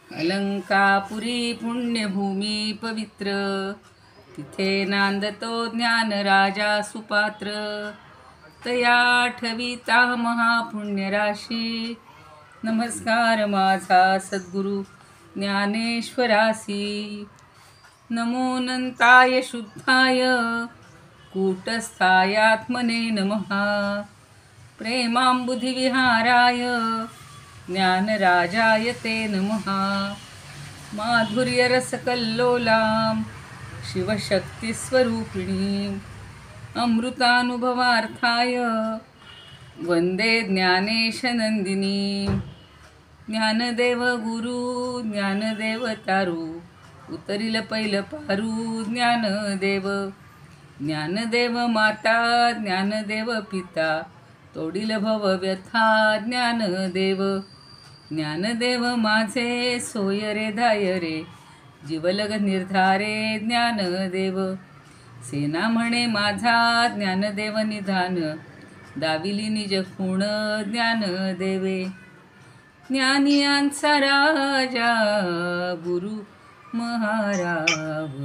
अलंकापुरी पुण्यभूमी पवित्र, तिथे नांदतो ज्ञान राजा सुपात्र. तया ठविता महापुण्यराशी, नमस्कार माझा सद्गुरु ज्ञानेश्वरासी. नमो नंताय शुद्धाय कूटस्थाय आत्मने नमः. प्रेमांबुधिविहाराय ज्ञानराजाय ते नमः. माधुर्यरसकल्लोलां शिवशक्तिस्वरूपिणीम् अमृतानुभवार्थाय वंदे ज्ञानेशनंदिनीं. ज्ञानदेव गुरु ज्ञानदेव तारू, उतरिल पैल पारू ज्ञानदेव. ज्ञानदेव माता ज्ञानदेव पिता, तोडिल भव व्यथा ज्ञानदेव. ज्ञानदेव माझे सोय रे धाय रे, जीवलग निर्धारे ज्ञानदेव. सेना म्हणे माझा ज्ञानदेव निधान, दाविली निज खूण ज्ञानदेवे. ज्ञानियांचा राजा गुरु महाराव,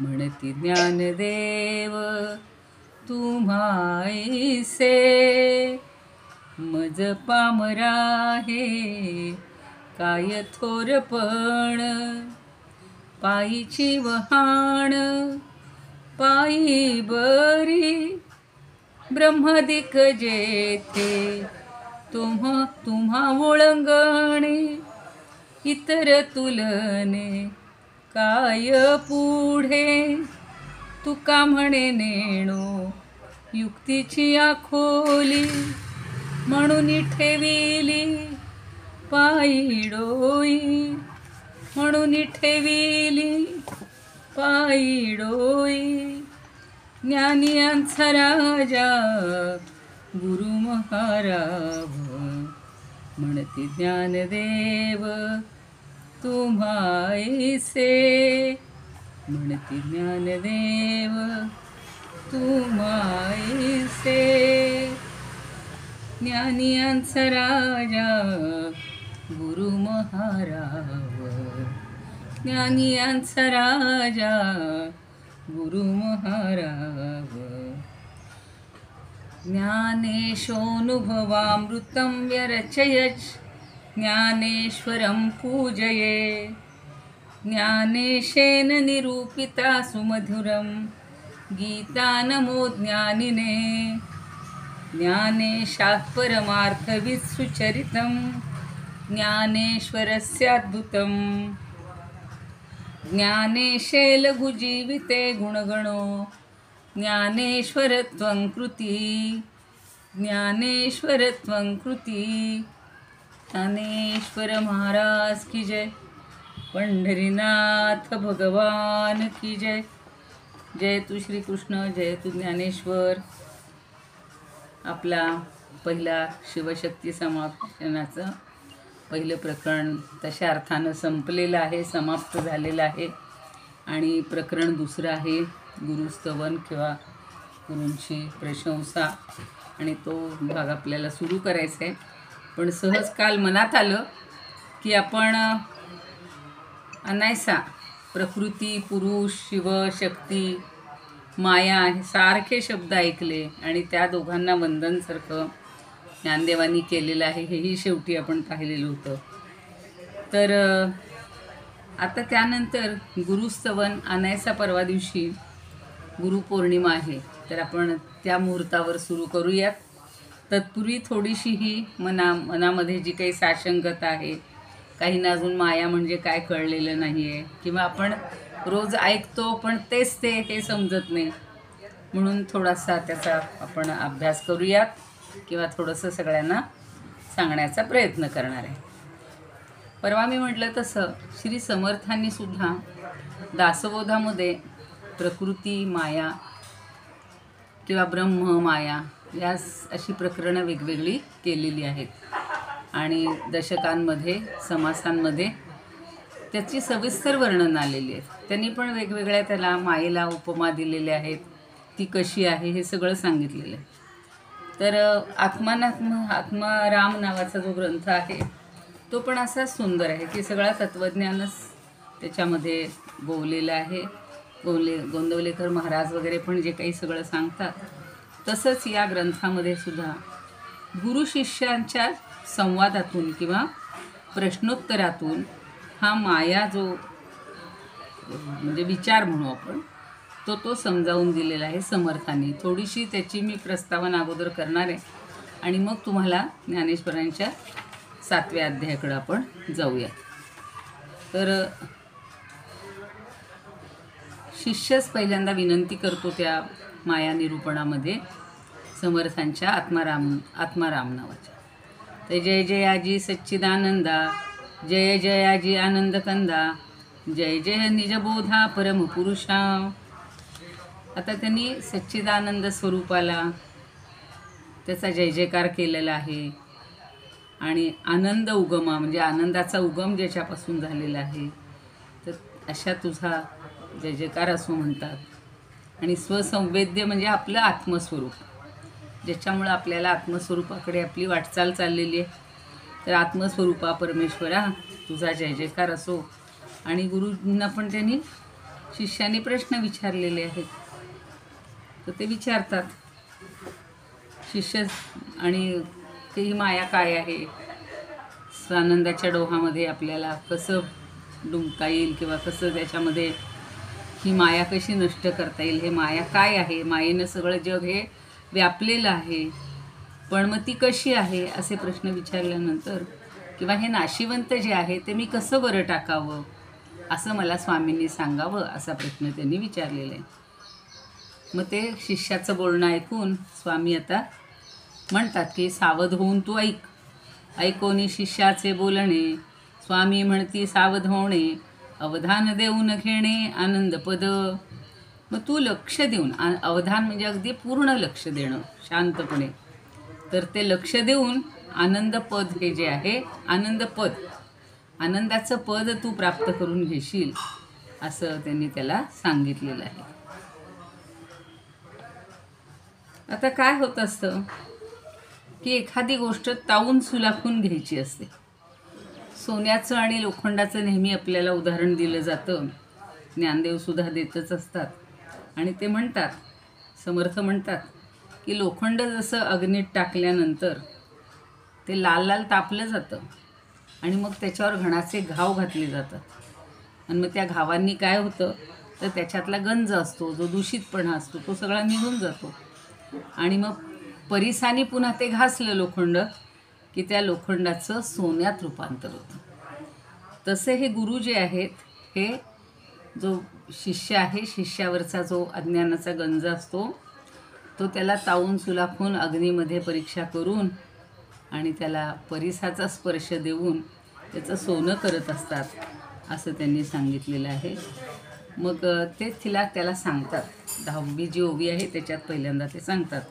म्हणती ज्ञानदेव तुम्हाईसे. मज पामरा हे काय थोरपण, पायीची वहाण पायी बरी. ब्रह्मदिक जेथे तुम्हा ओळंगणे, इतर तुलने काय पुढे. तुका म्हणे नेणो युक्तीची आखोली, म्हणून ठेविली पायी डोई. म्हणून ठेविली पायी डोई. ज्ञानियांचा राजा गुरु महाराव, म्हणती ज्ञानदेव तुम्हाईसे. म्हणती ज्ञानदेव तुम्हाईसे. ज्ञानियांचा राजा गुरु महाराव, ज्ञानियांचा राजा गुरु महाराव. ज्ञानेशोनुभवामृतं व्यरचयच, ज्ञानेश्वरं पूजये. ज्ञानेशेन निरूपिता सुमधुरं, गीता नमो ज्ञानिने. ज्ञानेशात् परमार्थवित् सुचरितं, ज्ञानेश्वरस्याद्भुतं. ज्ञानेशे लघुजीविते गुणगणो, ज्ञानेश्वरत्वं कृती. ज्ञानेश्वरत्वं कृती. ज्ञानेश्वर महाराज की जय. पंढरीनाथ भगवान की जय. जय तू श्रीकृष्ण, जय तू ज्ञानेश्वर. आपला पहिला शिवशक्ती समापनाचं पहिलं प्रकरण तशा अर्थानं संपलेलं आहे, समाप्त झालेलं आहे. आणि प्रकरण दुसरं आहे गुरुस्तवन किंवा गुरूंची प्रशंसा, आणि तो भाग आपल्याला सुरू करायचा आहे. पण सहज काल मनात आलं की आपण अनायसा प्रकृती, पुरुष, शिव, शक्ती, माया हे सारखे शब्द ऐकले आणि त्या दोघांना वंदनसारखं ज्ञानदेवांनी केलेलं आहे, हेही शेवटी आपण पाहिलेलं होतं. तर आता त्यानंतर गुरुस्तवन अनायसा परवा दिवशी गुरुपौर्णिमा आहे, तर आपण त्या मुहूर्तावर सुरू करूयात. तत्पूर्वी थोडीशी ही मनामध्ये जी काही साशंकता आहे, काहींना अजून माया म्हणजे काय कळलेलं नाही आहे, किंवा आपण रोज ऐकतो पण तेच ते हे समजत नाही, म्हणून थोडासा त्याचा आपण अभ्यास करूयात किंवा थोडंसं सगळ्यांना सांगण्याचा प्रयत्न करणार आहे. परवा मी म्हटलं तसं श्री समर्थांनी सुद्धा दासबोधामध्ये प्रकृती माया किंवा ब्रह्म माया या अशी प्रकरणं वेगवेगळी केलेली आहेत, आणि दशकांमध्ये समासांमध्ये त्याची सविस्तर वर्णन आलेली आहे. त्यांनी पण वेगवेगळ्या त्याला मायेला उपमा दिलेल्या आहेत, ती कशी आहे हे सगळं सांगितलेलं आहे. तर आत्माराम नावाचा जो ग्रंथ आहे तो पण असा सुंदर आहे की सगळा तत्त्वज्ञानच त्याच्यामध्ये गोवलेलं आहे. गोंदवलेकर महाराज वगैरे पण जे काही सगळं सांगतात तसंच या ग्रंथामध्ये सुद्धा गुरु शिष्यांच्या संवादातून किंवा प्रश्नोत्तरातून हा माया जो म्हणजे विचार म्हणू आपण तो समजावून दिलेला आहे समर्थांनी. थोडीशी त्याची मी प्रस्तावना अगोदर करणार आहे आणि मग तुम्हाला ज्ञानेश्वरांच्या 7व्या अध्यायाकडे आपण जाऊया. तर शिष्यच पहिल्यांदा विनंती करतो त्या माया निरूपणामध्ये समर्थांच्या आत्माराम नावाच्या. ते जय जयाजी सच्चिदानंदा, जय जयाजी आनंदकंदा, जय जय निजबोधा परमपुरुषा. आता त्यांनी सच्चिदानंद स्वरूपाला त्याचा जय जयकार केलेला आहे आणि आनंद उगमा म्हणजे आनंदाचा उगम ज्याच्यापासून झालेला आहे तर अशा तुझा जय जयकार असो म्हणतात. आणि स्वसंवेद्य म्हणजे आपलं आत्मस्वरूप, ज्याच्यामुळं आपल्याला आत्मस्वरूपाकडे आपली वाटचाल चाललेली आहे. तर आत्मस्वरूपा परमेश्वरा तुझा जय जयकार असो. आणि गुरुंना पण त्यांनी शिष्यांनी प्रश्न विचारलेले आहेत तर ते विचारतात शिष्य. आणि ते ही माया काय आहे, आनंदाच्या डोहामध्ये आपल्याला कसं डुंबता येईल किंवा कसं त्याच्यामध्ये ही माया कशी नष्ट करता येईल, हे माया काय आहे, मायेनं सगळं जग हे व्यापलेलं आहे पण मग ती कशी आहे असे प्रश्न विचारल्यानंतर किंवा हे नाशिवंत जे आहे ते मी कसं बरं टाकावं असं मला स्वामींनी सांगावं असा प्रश्न त्यांनी विचारलेला आहे. मग ते शिष्याचं बोलणं ऐकून स्वामी आता म्हणतात की सावध होऊन तू ऐक. ऐकोनी शिष्याचे बोलणे, स्वामी म्हणती सावध होणे, अवधान देऊन घेणे आनंदपद. मग तू लक्ष देऊन, अवधान म्हणजे अगदी पूर्ण लक्ष देणं शांतपणे, तर ते लक्ष देऊन आनंदपद हे जे आहे आनंदपद, आनंदाचं पद तू प्राप्त करून घेशील असं त्यांनी त्याला सांगितलेलं आहे. आता काय होत असतं की एखादी गोष्ट तावून सुलाखून घ्यायची असते. सोन्याचं आणि लोखंडाचं नेहमी आपल्याला उदाहरण दिलं जातं, ज्ञानदेवसुद्धा देतच असतात. आणि ते म्हणतात, समर्थ म्हणतात की लोखंड जसं अग्नीत टाकल्यानंतर ते लाल लाल तापलं जातं आणि मग त्याच्यावर घणाचे घाव घातले जातात आणि मग त्या घावांनी काय होतं तर त्याच्यातला गंज असतो, जो दूषितपणा असतो तो सगळा निघून जातो आणि मग परिसानी पुन्हा ते घासलं लोखंड की त्या लोखंडाचं सोन्यात रूपांतर होतं. तसे हे गुरु जे आहेत, हे जो शिष्य आहे, शिष्यावरचा जो अज्ञानाचा गंज असतो तो त्याला तावून सुलाखून अग्नीमध्ये परीक्षा करून आणि त्याला परिसाचा स्पर्श देऊन त्याचं सोनं करत असतात असं त्यांनी सांगितलेलं आहे. मग ते त्याला सांगतात, 10वी जी ओवी आहे त्याच्यात पहिल्यांदा ते सांगतात,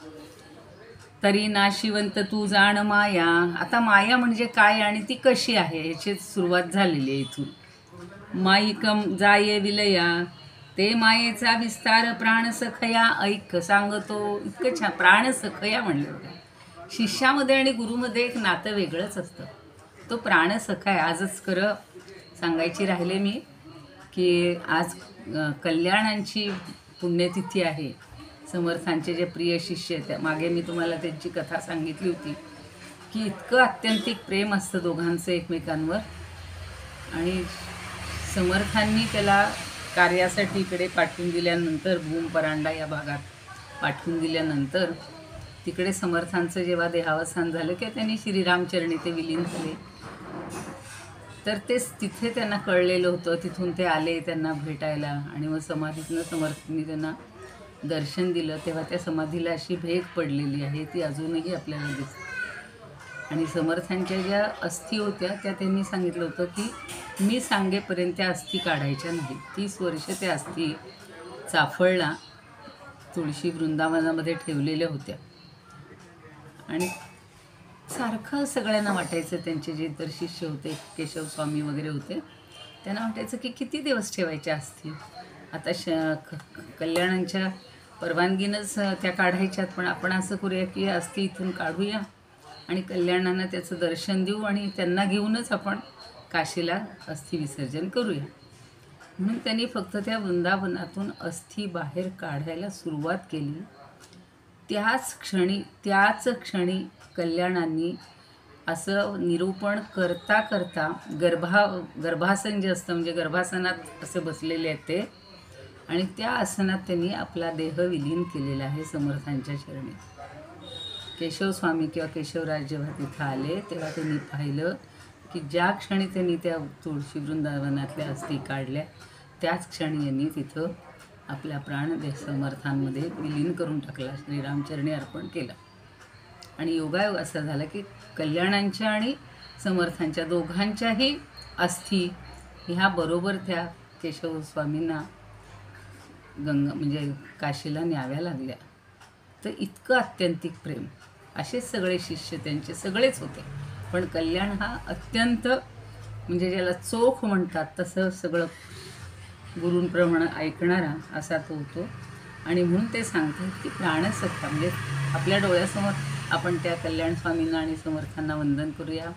तरी नाशिवंत तू जाण माया. आता माया म्हणजे काय आणि ती कशी आहे याची सुरुवात झालेली आहे इथून. माईकम जाये विलया, ते मायेचा विस्तार प्राणसखया ऐक सांगतो. इतकं छान प्राणसखया म्हणलं होतं. शिष्यामध्ये आणि गुरुमध्ये एक नातं वेगळंच असतं, तो प्राणसखा आहे. आजच खरं सांगायची राहिले मी की आज कल्याणांची पुण्यतिथी आहे. समर्थांचे जे प्रिय शिष्य आहेत, मागे मी तुम्हाला त्यांची कथा सांगितली होती की इतकं आत्यंतिक प्रेम असतं दोघांचं एकमेकांवर. आणि समर्थांनी त्याला कार्यासाठी इकडे पाठवून दिल्यानंतर, भूम परांडा या भागात पाठवून दिल्यानंतर तिकडे समर्थांचं जेव्हा देहावसान झालं की त्यांनी श्रीरामचरणी ते विलीन झाले, तर तेच तिथे त्यांना कळलेलं होतं. तिथून ते आले त्यांना भेटायला आणि मग समाधीतनं समर्थांनी त्यांना दर्शन दिलं. तेव्हा त्या समाधीला अशी भेग पडलेली आहे, ती अजूनही आपल्याला दिसते. आणि समर्थांच्या ज्या अस्थी होत्या त्या त्यांनी सांगितलं होतं की मी सांगेपर्यंत त्या अस्थी काढायच्या नाही. 30 वर्ष त्या अस्थी चाफळला तुळशी वृंदावनामध्ये ठेवलेल्या होत्या. आणि सारखं सगळ्यांना वाटायचं, त्यांचे जे इतर शिष्य होते, केशव स्वामी वगैरे होते, त्यांना वाटायचं की किती दिवस ठेवायच्या अस्थी. आता कल्याणांच्या परवानगीनंच त्या काढायच्यात, पण आपण असं करूया की अस्थी इथून काढूया आणि कल्याणांना त्याचं दर्शन देऊ आणि त्यांना घेऊनच आपण काशीला अस्थि विसर्जन करूया. म्हणून त्यांनी फक्त त्या वृंदावनातून अस्थि बाहेर काढायला सुरुवात केली. त्याच क्षणी कल्याणांनी असं निरूपण करता करता गर्भासन जे असतं, म्हणजे गर्भासनात असे बसलेले आहेत ते, आणि त्या आसनात त्यांनी आपला देह विलीन केलेला आहे समर्थांच्या चरणी. केशवस्वामी किंवा केशवराज जेव्हा तिथं आले तेव्हा त्यांनी पाहिलं की ज्या क्षणी त्यांनी त्या तुळशी वृंदावनातल्या अस्थी काढल्या त्याच क्षणी यांनी तिथं आपला प्राणदेह समर्थांमध्ये विलीन करून टाकला, श्रीरामचरणी अर्पण केला. आणि योगायोग असा झाला की कल्याणांच्या आणि समर्थांच्या दोघांच्याही अस्थी ह्या बरोबर त्या केशवस्वामींना म्हणजे काशीला न्याव्या लागल्या. तर इतकं आत्यंतिक प्रेम, असेच सगळे शिष्य त्यांचे सगळेच होते, पण कल्याण हा अत्यंत म्हणजे ज्याला चोख म्हणतात तसं सगळं गुरूंप्रमाणे ऐकणारा असा तो होतो. आणि म्हणून ते सांगतात की प्राणसत्ता म्हणजे आपल्या डोळ्यासमोर आपण त्या कल्याण स्वामींना आणि समर्थांना वंदन करूया,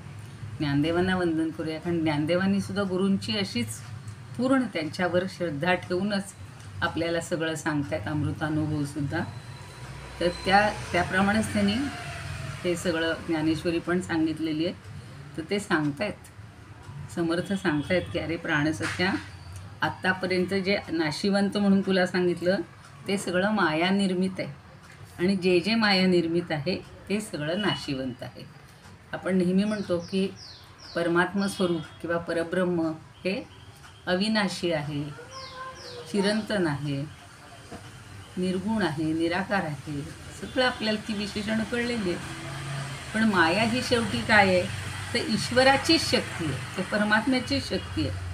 ज्ञानदेवांना वंदन करूया. कारण ज्ञानदेवांनी सुद्धा गुरूंची अशीच पूर्ण त्यांच्यावर श्रद्धा ठेवूनच आपल्याला सगळं सांगतात, अमृतानुभवसुद्धा. तर त्याप्रमाणेच त्यांनी हे सगळं ज्ञानेश्वरी पण सांगितलेली आहे. तर ते सांगतायत, समर्थ सांगतायत की अरे प्राणसत्या, आत्तापर्यंत जे नाशिवंत म्हणून तुला सांगितलं ते सगळं माया निर्मित आहे, आणि जे जे माया निर्मित आहे ते सगळं नाशिवंत आहे. आपण नेहमी म्हणतो की परमात्मा स्वरूप किंवा परब्रह्म हे अविनाशी आहे, चिरंतन आहे, निर्गुण आहे, निराकार आहे, सगळं आपल्याला ती विशेषणं कळलेली आहेत. पण माया ही शेवटी काय आहे तर ईश्वराचीच शक्ती आहे, ते परमात्म्याचीच शक्ती आहे.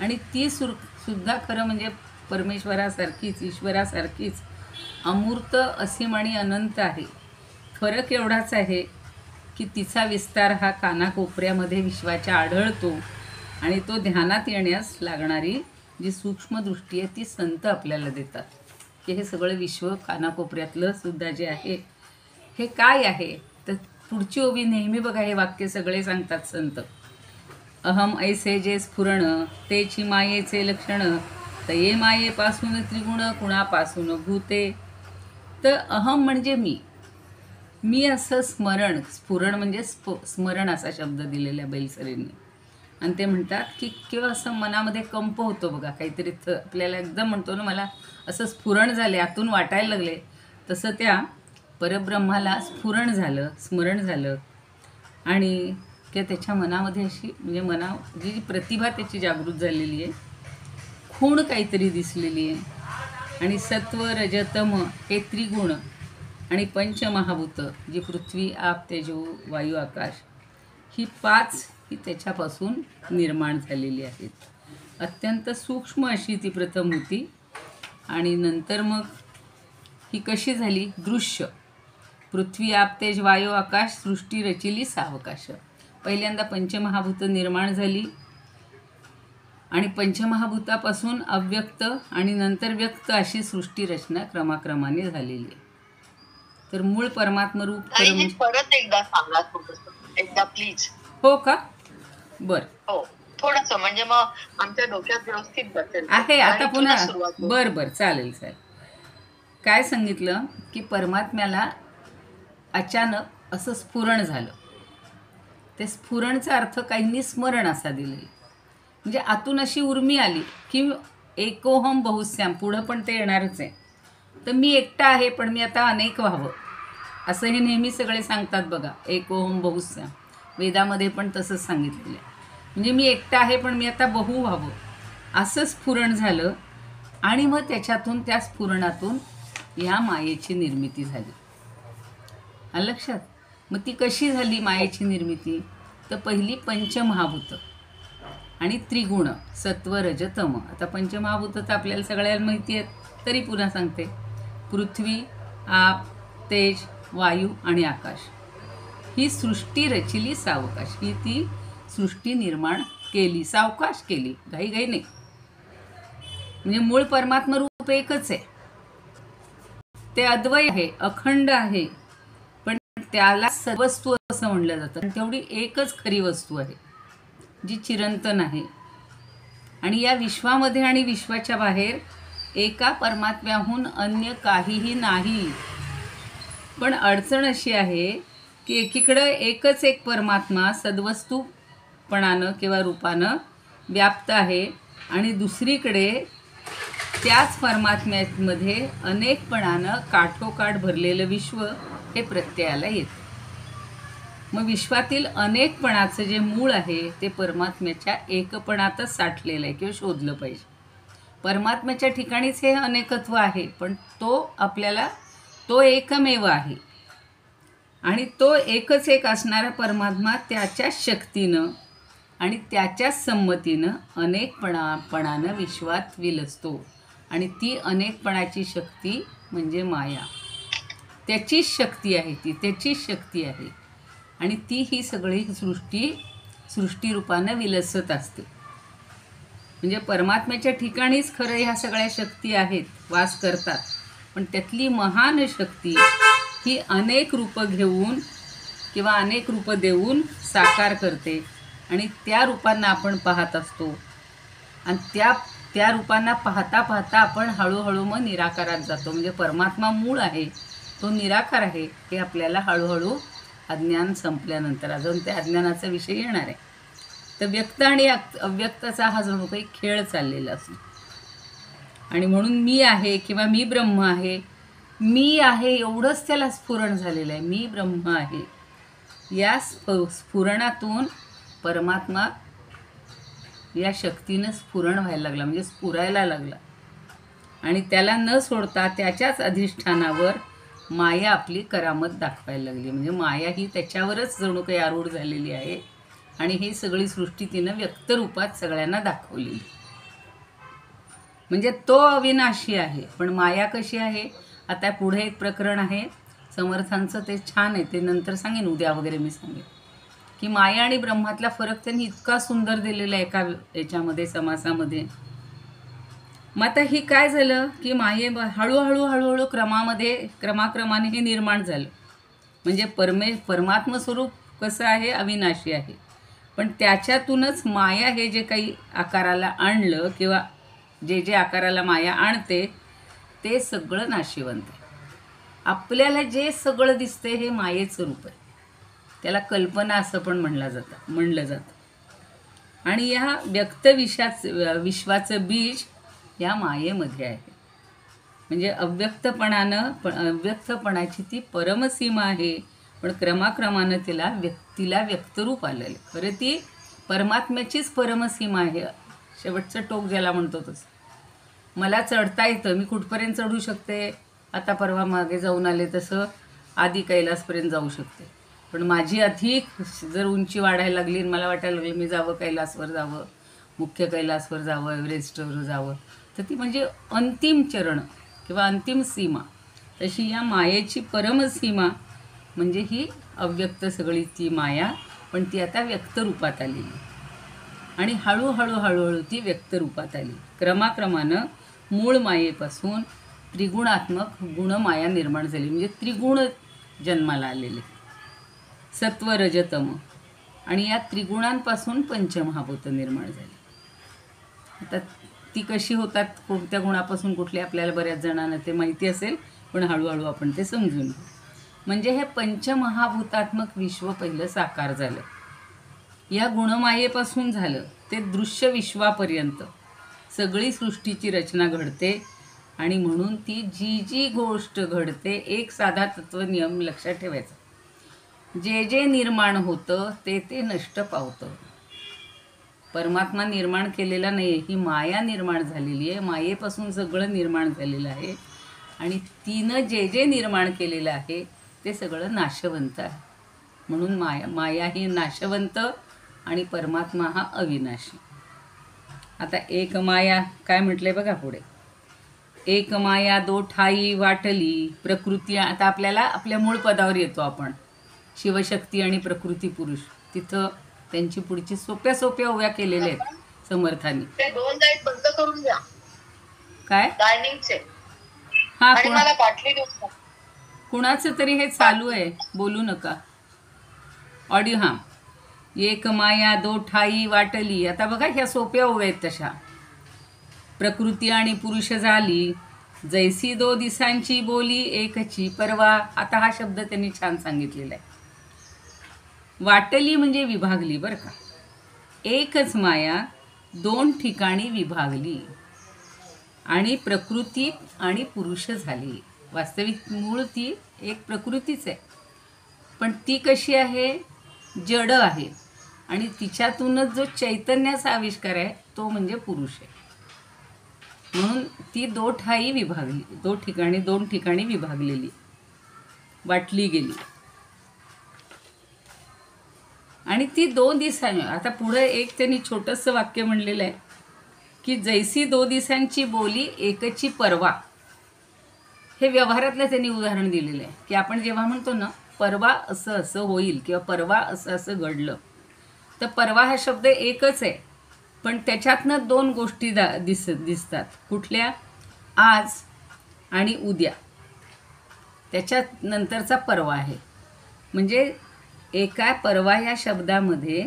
आणि ती सुद्धा खरं म्हणजे परमेश्वरासारखीच, ईश्वरासारखीच अमूर्त, असीम आणि अनंत आहे. फरक एवढाच आहे की तिचा विस्तार हा कानाकोपऱ्यामध्ये विश्वाच्या आढळतो, आणि तो ध्यानात येण्यास लागणारी जी सूक्ष्मदृष्टी आहे ती संत आपल्याला देतात की हे सगळं विश्व कानाकोपऱ्यातलं सुद्धा जे आहे हे काय आहे. तर पुढची ओवी नेहमी बघा, हे वाक्य सगळे सांगतात संत. अहम ऐसे जे स्फुरण तेची मायेचे लक्षण, तये मायेपासून त्रिगुण कुणापासून भूते. तर अहम म्हणजे मी असं स्मरण, स्फुरण म्हणजे स्मरण असा शब्द दिलेला बैलसरींनी. आणि ते म्हणतात की किंवा असं मनामध्ये कंप होतो बघा, काहीतरी आपल्याला एकदम म्हणतो ना मला असं स्फुरण झाले, आतून वाटायला लागले, तसं त्या परब्रह्माला स्फुरण झालं, स्मरण झालं. आणि किंवा त्याच्या मनामध्ये अशी म्हणजे जी प्रतिभा त्याची जागृत झालेली आहे, खूण काहीतरी दिसलेली आहे. आणि सत्व रजतम हे त्रिगुण आणि पंचमहाभूत जी पृथ्वी आप तेजो वायू आकाश, ही 5 ही त्याच्यापासून निर्माण झालेली आहेत. अत्यंत सूक्ष्म अशी ती प्रथम होती, आणि नंतर मग ही कशी झाली दृश्य. पृथ्वी आप तेज वायू आकाश सृष्टी रचिली सावकाश. पहिल्यांदा पंचमहाभूत निर्माण झाली, आणि पंचमहाभूतापासून अव्यक्त आणि नंतर व्यक्त अशी सृष्टी रचना क्रमाक्रमाने झालेली आहे. तर मूळ परमात्मरूप परत एकदा सांगा एकदा प्लीज. हो का, बर, हो थोडस, म्हणजे मग आमच्या डोक्यात व्यवस्थित बसेल आहे. आता पुन्हा बर चालेल. काय सांगितलं की परमात्म्याला अचानक असं स्फुरण झालं. ते स्फुरणचा अर्थ काहींनी स्मरण असा दिलेला, म्हणजे आतून अशी उर्मी आली की एकोहम बहुश्याम, पुढं पण ते येणारच आहे. तर मी एकटा आहे पण मी आता अनेक व्हावं, असं हे नेहमी सगळे सांगतात बघा, एकोहम बहुश्याम. वेदामध्ये पण तसंच सांगितलेलं आहे, म्हणजे मी एकटा आहे पण मी आता बहु व्हावं, असं स्फुरण झालं. आणि मग त्याच्यातून, त्या स्फुरणातून या मायेची निर्मिती झाली. आलं लक्षात? मग ती कशी झाली मायेची निर्मिती? तर पहिली पंचमहाभूत आणि त्रिगुण सत्व रजतम. आता पंचमहाभूत तर आपल्याला सगळ्यांना माहिती आहेत, तरी पुन्हा सांगते. पृथ्वी आप तेज वायू आणि आकाश ही सृष्टी रचिली सावकाश. ही ती सृष्टी निर्माण केली, सावकाश केली, घाई नाही. म्हणजे मूळ परमात्मा रूप एकच आहे, ते अद्वय आहे, अखंड आहे, पण त्याला सर्वस्तू असं म्हणलं जातं. आणि तेवढी एकच खरी वस्तू आहे जी चिरंतन आहे. आणि या विश्वामध्ये आणि विश्वाच्या बाहेर एका परमात्म्याहून अन्य काहीही नाही. पण अडचण अशी आहे की एकीकडं एकच एक परमात्मा सद्वस्तूपणानं किंवा रूपानं व्याप्त आहे आणि दुसरीकडे त्याच परमात्म्यामध्ये अनेकपणानं काठोकाठ भरलेलं विश्व हे प्रत्ययाला येतं. मग विश्वातील अनेकपणाचं जे मूळ आहे ते परमात्म्याच्या एकपणातच साठलेलं आहे किंवा शोधलं पाहिजे. परमात्म्याच्या ठिकाणीच हे अनेकत्व आहे, पण तो एकमेव आहे. आणि तो एकच एक असणारा परमात्मा त्याच्याच शक्तीनं आणि त्याच्याच संमतीनं अनेकपणानं विश्वात विलसतो. आणि ती अनेकपणाची शक्ती म्हणजे माया. त्याचीच शक्ती आहे आणि ती ही सगळी सृष्टीरूपानं विलसत असते. म्हणजे परमात्म्याच्या ठिकाणीच खरं ह्या सगळ्या शक्ती आहेत, वास करतात. पण त्यातली महान शक्ती ही अनेक रूपं घेऊन किंवा अनेक रूपं देऊन साकार करते आणि त्या रूपांना आपण पाहत असतो. आणि त्या रूपांना पाहता पाहता आपण हळूहळू मग निराकारात जातो. म्हणजे परमात्मा मूळ आहे, तो निराकार आहे हे आपल्याला हळूहळू अज्ञान संपल्यानंतर, अजून त्या अज्ञानाचा विषय येणार आहे. तर व्यक्त आणि अव्यक्ताचा हा जणू काही खेळ चाललेला असतो. आणि म्हणून मी आहे किंवा मी ब्रह्म आहे, मी आहे एवढंच त्याला स्फुरण झालेलं आहे. मी ब्रह्म आहे या स्फुरणातून परमात्मा या शक्तीनं स्फुरण व्हायला लागला, म्हणजे स्फुरायला लागला. आणि त्याला न सोडता त्याच्याच अधिष्ठानावर माया आपली करामत दाखवायला लागली. म्हणजे माया ही त्याच्यावरच जणू काही आरूढ झालेली आहे आणि ही सगळी सृष्टी तिनं व्यक्तरूपात सगळ्यांना दाखवलेली. म्हणजे तो अविनाशी आहे, पण माया कशी आहे. आता पुढे एक प्रकरण आहे समर्थांचं, ते छान आहे, ते नंतर सांगेन, उद्या वगैरे मी सांगेन की माया आणि ब्रह्मातला फरक त्यांनी इतका सुंदर दिलेला आहे एका याच्यामध्ये, समासामध्ये. मग आता ही काय झालं की हळूहळू क्रमाक्रमाने हे निर्माण झालं. म्हणजे परमात्म स्वरूप कसं आहे, अविनाशी आहे. पण त्याच्यातूनच माया हे जे काही आकाराला आणलं किंवा जे आकाराला माया आणते ते सगळं नाशिवंत आहे. आपल्याला जे सगळं दिसते हे मायेचं रूप आहे. त्याला कल्पना असं पण म्हणलं जातं. आणि या विश्वाचं बीज या मायेमध्ये आहे. म्हणजे अव्यक्तपणाची ती परमसीमा आहे. पण क्रमाक्रमानं तिला व्यक्तरूप आलेलं. खरं ती परमात्म्याचीच परमसीमा आहे. शेवटचं टोक ज्याला म्हणतो तसं. मला चढता येतं, मी कुठपर्यंत चढू शकते, आता परवा मागे जाऊन आले तसं आधी कैलासपर्यंत जाऊ शकते. पण माझी अधिक जर उंची वाढायला लागली आणि मला वाटायला लागलं मी कैलासवर जावं, मुख्य कैलासवर जावं, एव्हरेस्टवर जावं, तर ती म्हणजे अंतिम चरण किंवा अंतिम सीमा. तशी या मायेची परमसीमा म्हणजे ही अव्यक्त सगळी ती माया, पण ती आता व्यक्तरूपात आलेली. आणि हळूहळू ती व्यक्तरूपात आली. क्रमाक्रमानं मूळ मायेपासून त्रिगुणात्मक गुणमाया निर्माण झाली. म्हणजे त्रिगुण जन्माला आलेले, सत्व रजतम. आणि या त्रिगुणांपासून पंचमहाभूतं निर्माण झाली. आता ती कशी होतात, कोणत्या गुणापासून कुठली, आपल्याला बऱ्याच जणांना ते माहिती असेल, पण हळूहळू आपण ते समजून घेऊ. म्हणजे हे पंचमहाभूतात्मक विश्व पहिलं साकार झालं. या गुणमायेपासून झालं ते दृश्य विश्वापर्यंत सगळी सृष्टीची रचना घडते. आणि म्हणून ती जी गोष्ट घडते, एक साधा तत्वनियम लक्षात ठेवायचा, जे निर्माण होतं ते नष्ट पावतं. परमात्मा निर्माण केलेला नाही आहे, ही माया निर्माण झालेली आहे. मायेपासून सगळं निर्माण झालेलं आहे. आणि तिनं जे निर्माण केलेलं आहे ते सगळं नाशवंत आहे. म्हणून माया ही नाशवंत आणि परमात्मा हा अविनाशी. आता एक माया काय म्हटलंय बघा पुढे, एक माया दो ठाई वाटली प्रकृती. आता आपल्याला आपल्या मूळ पदावर येतो आपण, शिवशक्ती आणि प्रकृती पुरुष. तिथं त्यांची पुढची सोप्या ओव्या केलेल्या आहेत समर्थांनी. ते 2 लाईट बंद करून द्या काय डायनिंगचे. हा आणि मला बाटली देऊन कुणाचं तरी हे चालू आहे, बोलू नका. ऑडिओ. हां. एक माया दो ठाई वाटली. आता बघा ह्या सोप्या ओव्या आहेत तशा. प्रकृती आणि पुरुष झाली, जैसी दो दिसांची बोली एकची परवा. आता हा शब्द त्यांनी छान सांगितलेला आहे. वाटली म्हणजे विभागली बरं का. एकच माया दोन ठिकाणी विभागली आणि प्रकृती आणि पुरुष झाली. वास्तविक मूळ ती एक प्रकृतीच आहे, पण ती कशी आहे, जड आहे, आणि तिच्यातूनच जो चैतन्याचा आविष्कार आहे तो म्हणजे पुरुष आहे. म्हणून ती दोन ठिकाणी विभागलेली, वाटली गेली. आणि ती 2 दिवसांनी. आता पुढे एक त्यांनी छोटंसं वाक्य म्हणलेलं आहे की जैसी 2 दिवसांची बोली एकची परवा. हे व्यवहारातलं त्यांनी उदाहरण दिलेलं आहे की आपण जेव्हा म्हणतो ना परवा असं असं होईल किंवा परवा असं असं घडलं, तर परवा हा शब्द एकच आहे, पण त्याच्यातनं 2 गोष्टी दिसतात. कुठल्या? आज आणि उद्या. त्याच्यात नंतरचा परवा आहे. म्हणजे एका परवा या शब्दामध्ये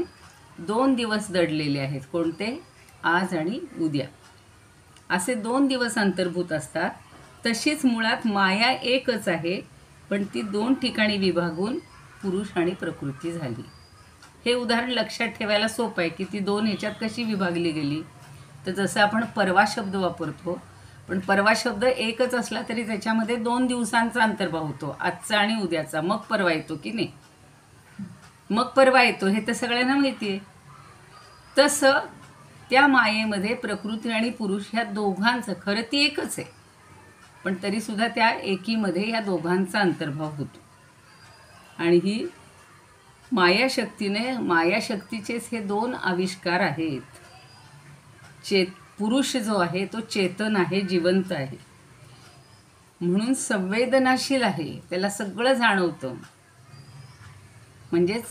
2 दिवस दडलेले आहेत. कोणते? आज आणि उद्या. असे 2 दिवस अंतर्भूत असतात. तशीच मुळात माया एकच आहे, पण ती 2 ठिकाणी विभागून पुरुष आणि प्रकृती झाली. हे उदाहरण लक्षात ठेवायला सोपं आहे की ती 2 ह्याच्यात कशी विभागली गेली. तर जसं आपण परवा शब्द वापरतो, पण परवा शब्द एकच असला तरी त्याच्यामध्ये 2 दिवसांचा अंतर्भाव होतो, आजचा आणि उद्याचा. मग परवा येतो की नाही, मग परवा येतो, हे तर सगळ्यांना माहिती आहे. तसं त्या मायेमध्ये प्रकृती आणि पुरुष ह्या दोघांचं, खरं ती एकच आहे, पण तरीसुद्धा त्या एकीमध्ये ह्या दोघांचा अंतर्भाव होतो. आणि ही मायाशक्तीचेच हे 2 आविष्कार आहेत. पुरुष जो आहे तो चेतन आहे, जिवंत आहे, म्हणून संवेदनाशील आहे, त्याला सगळं जाणवतं. म्हणजेच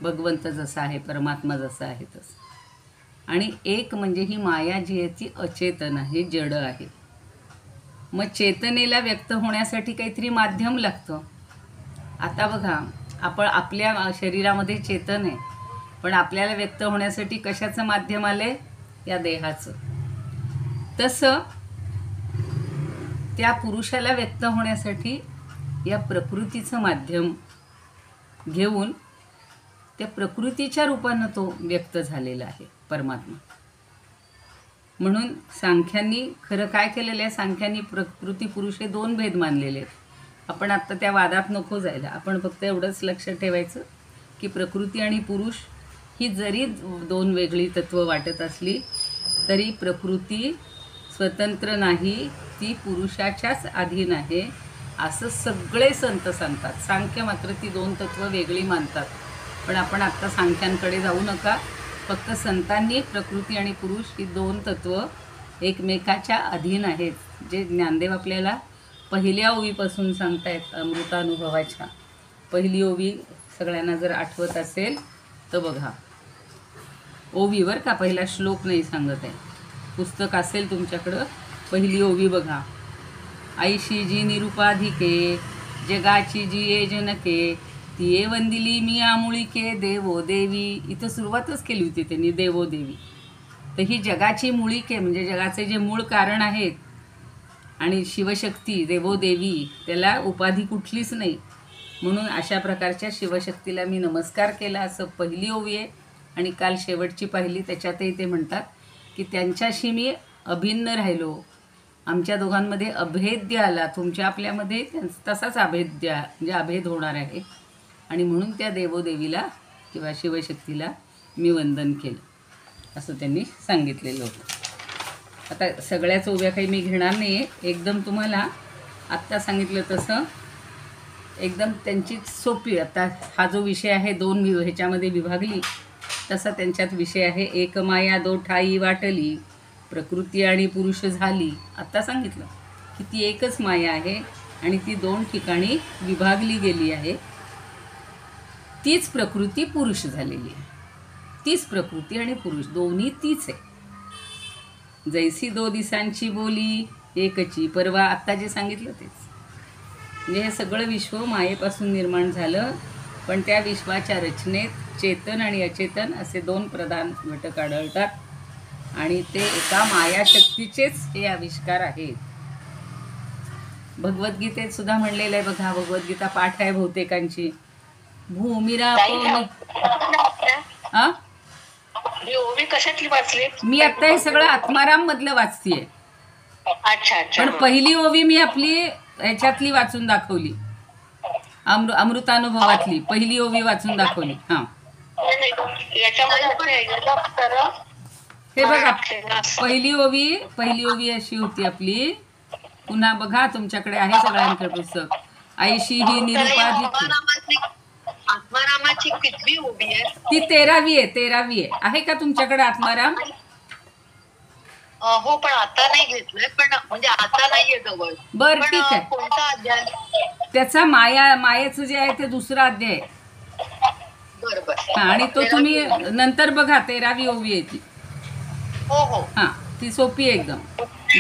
भगवंत जसा आहे, परमात्मा जसा आहे तसं. आणि एक म्हणजे ही माया जी आहे ती अचेतन आहे, जड आहे. मग चेतनेला व्यक्त होण्यासाठी काहीतरी माध्यम लागतं. आता बघा, आपण आपल्या शरीरामध्ये चेतन आहे, पण आपल्याला व्यक्त होण्यासाठी कशाचं माध्यम आलंय? या देहाचं. तसं त्या पुरुषाला व्यक्त होण्यासाठी या प्रकृतीचं माध्यम घेऊन त्या प्रकृतीच्या रूपानं तो व्यक्त झालेला आहे परमात्मा. म्हणून सांख्यांनी खरं काय केलेलं आहे, सांख्यांनी प्रकृती पुरुष हे 2 भेद मानलेले आहेत. आपण आत्ता त्या वादात नको जायला. आपण फक्त एवढंच लक्षात ठेवायचं की प्रकृती आणि पुरुष ही जरी 2 वेगळी तत्त्व वाटत असली तरी प्रकृती स्वतंत्र नाही, ती पुरुषाच्याच अधीन आहे, असं सगळे संत सांगतात. सांख्य मात्र ती 2 तत्त्व वेगळी मानतात. पण आपण आत्ता सांख्यांकडे जाऊ नका. फक्त संतांनी प्रकृती आणि पुरुष ही 2 तत्त्व एकमेकाच्या अधीन आहेत, जे ज्ञानदेव आपल्याला पहिल्या ओवीपासून सांगतायत. अमृतानुभवाच्या पहिली ओवी सगळ्यांना जर आठवत असेल तर बघा. ओवीवर का, पहिला श्लोक नाही सांगत आहे. पुस्तक असेल तुमच्याकडं, पहिली ओवी बघा. ऐशी जी निरुपाधिके जगाची जी ये जनके, तिये वंदिली मी आमुळिके देवो देवी. इथं सुरुवातच केली होती त्यांनी, देवो देवी. तर ही जगाची मुळिके म्हणजे जगाचे जे मूळ कारण आहेत, आणि शिवशक्ती देवो देवी, त्याला उपाधी कुठलीच नाही. म्हणून अशा प्रकारच्या शिवशक्तीला मी नमस्कार केला, असं पहिली ओवी आहे. आणि काल शेवटची पाहिली, त्याच्यातही ते म्हणतात की त्यांच्याशी मी अभिन्न राहिलो, आमच्या दोघांमध्ये अभेद्य आला, तुमच्या आपल्यामध्ये तसाच अभेद्य म्हणजे अभेद होणार आहे. आणि म्हणून त्या देवोदेवीला किंवा शिवशक्तीला मी वंदन केलं, असं त्यांनी सांगितलेलं होतं. आता सगळ्याच ओव्या काही मी घेणार नाही आहे, एकदम तुम्हाला आत्ता सांगितलं तसं एकदम त्यांची सोपी. आता हा जो विषय आहे 2 ह्याच्यामध्ये विभागली, तसा त्यांच्यात विषय आहे. एक माया दो ठाई वाटली, प्रकृती आणि पुरुष झाली. आत्ता सांगितलं की ती एकच माया आहे आणि ती 2 ठिकाणी विभागली गेली आहे. तीच प्रकृती पुरुष झालेली आहे. तीच प्रकृती आणि पुरुष दोन्ही तीच आहे. जैसी 2 दिवसांची बोली एकची परवा. आत्ता जे सांगितलं तेच. म्हणजे हे सगळं विश्व मायेपासून निर्माण झालं, पण त्या विश्वाच्या रचनेत चेतन आणि अचेतन असे दोन प्रधान घटक आढळतात आणि ते एका मायाशक्तीचेच हे आविष्कार आहेत. भगवद्गीतेत सुद्धा म्हणलेलं आहे बघा, भगवद्गीता पाठ आहे बहुतेकांची. हा, ओवी कशातली वाचली? मी आता हे सगळं आत्माराम मधलं वाचतीये. अच्छा अच्छा. पण पहिली ओवी मी आपली ह्याच्यातली वाचून दाखवली, अमृतानुभवातली पहिली ओवी वाचून दाखवली. हा, हे बघा, पहिली ओवी अशी होती आपली. पुन्हा बघा, तुमच्याकडे आहे सगळ्यांकडे पुस्तक. ऐशी ही निरुपाधिक. आत्मारामाची कितवी ओवी आहे? ती 13वी आहे का तुमच्याकडे आत्माराम? हो, पण आता नाही घेतलंय, पण म्हणजे आता नाहीये जवळ. बर, ठीक आहे. कोणता अध्याय? त्याचा मायेचं जे आहे ते दुसरा अध्याय आहे. बरोबर. हा, आणि तो तुम्ही नंतर बघा, 13वी ओवी आहे ती. हो हो. हा, ती सोपी आहे एकदम.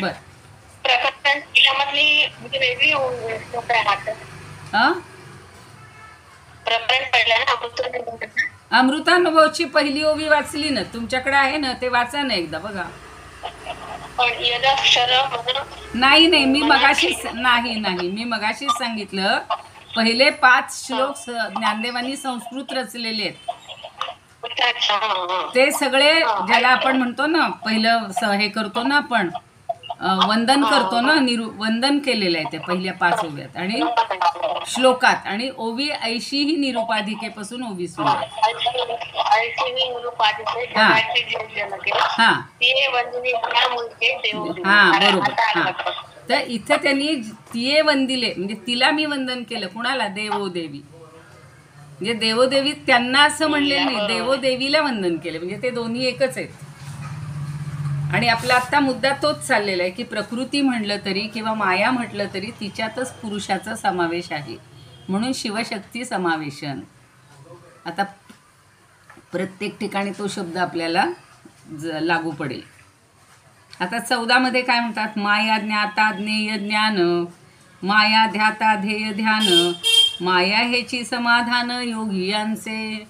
बर, प्रकरण यामधली म्हणजे वेगळी ओवी आहे. हा, प्रकरण पडलं ना, अमृतानुभवची पहिली ओवी वाचली ना, तुमच्याकडे आहे ना, ते वाचा ना एकदा बघा. नाही, मी मगाशीच सांगितलं, पहिले 5 श्लोक ज्ञानदेवांनी संस्कृत रचलेले आहेत. ते सगळे ज्याला आपण म्हणतो ना, पहिलं हे करतो ना आपण, वंदन करतो ना, वंदन केलेलं आहे ते पहिल्या 5 ओव्यात आणि श्लोकात. आणि ओवी 80 ही निरुपाधिकेपासून ओवी सुरू आहे. हा, बरोबर. हा, तर इथं त्यांनी तिये वंदिले, म्हणजे तिला मी वंदन केलं. कुणाला? देवोदेवी. म्हणजे देवोदेवी त्यांना असं म्हणले नाही, देवोदेवीला वंदन केलं. म्हणजे ते दोन्ही एकच आहेत. आणि आपला आत्ता मुद्दा तोच चाललेला आहे की प्रकृती म्हटलं तरी किंवा माया म्हटलं तरी तिच्यातच पुरुषाचा समावेश आहे. म्हणून शिवशक्ती समावेशन. आता प्रत्येक ठिकाणी तो शब्द आपल्याला लागू पडेल. आता 14 मध्ये काय म्हणतात? माया ज्ञाता ज्ञेय ज्ञान, माया ध्याता ध्येय ध्यान, माया हेची समाधान योगियांचे.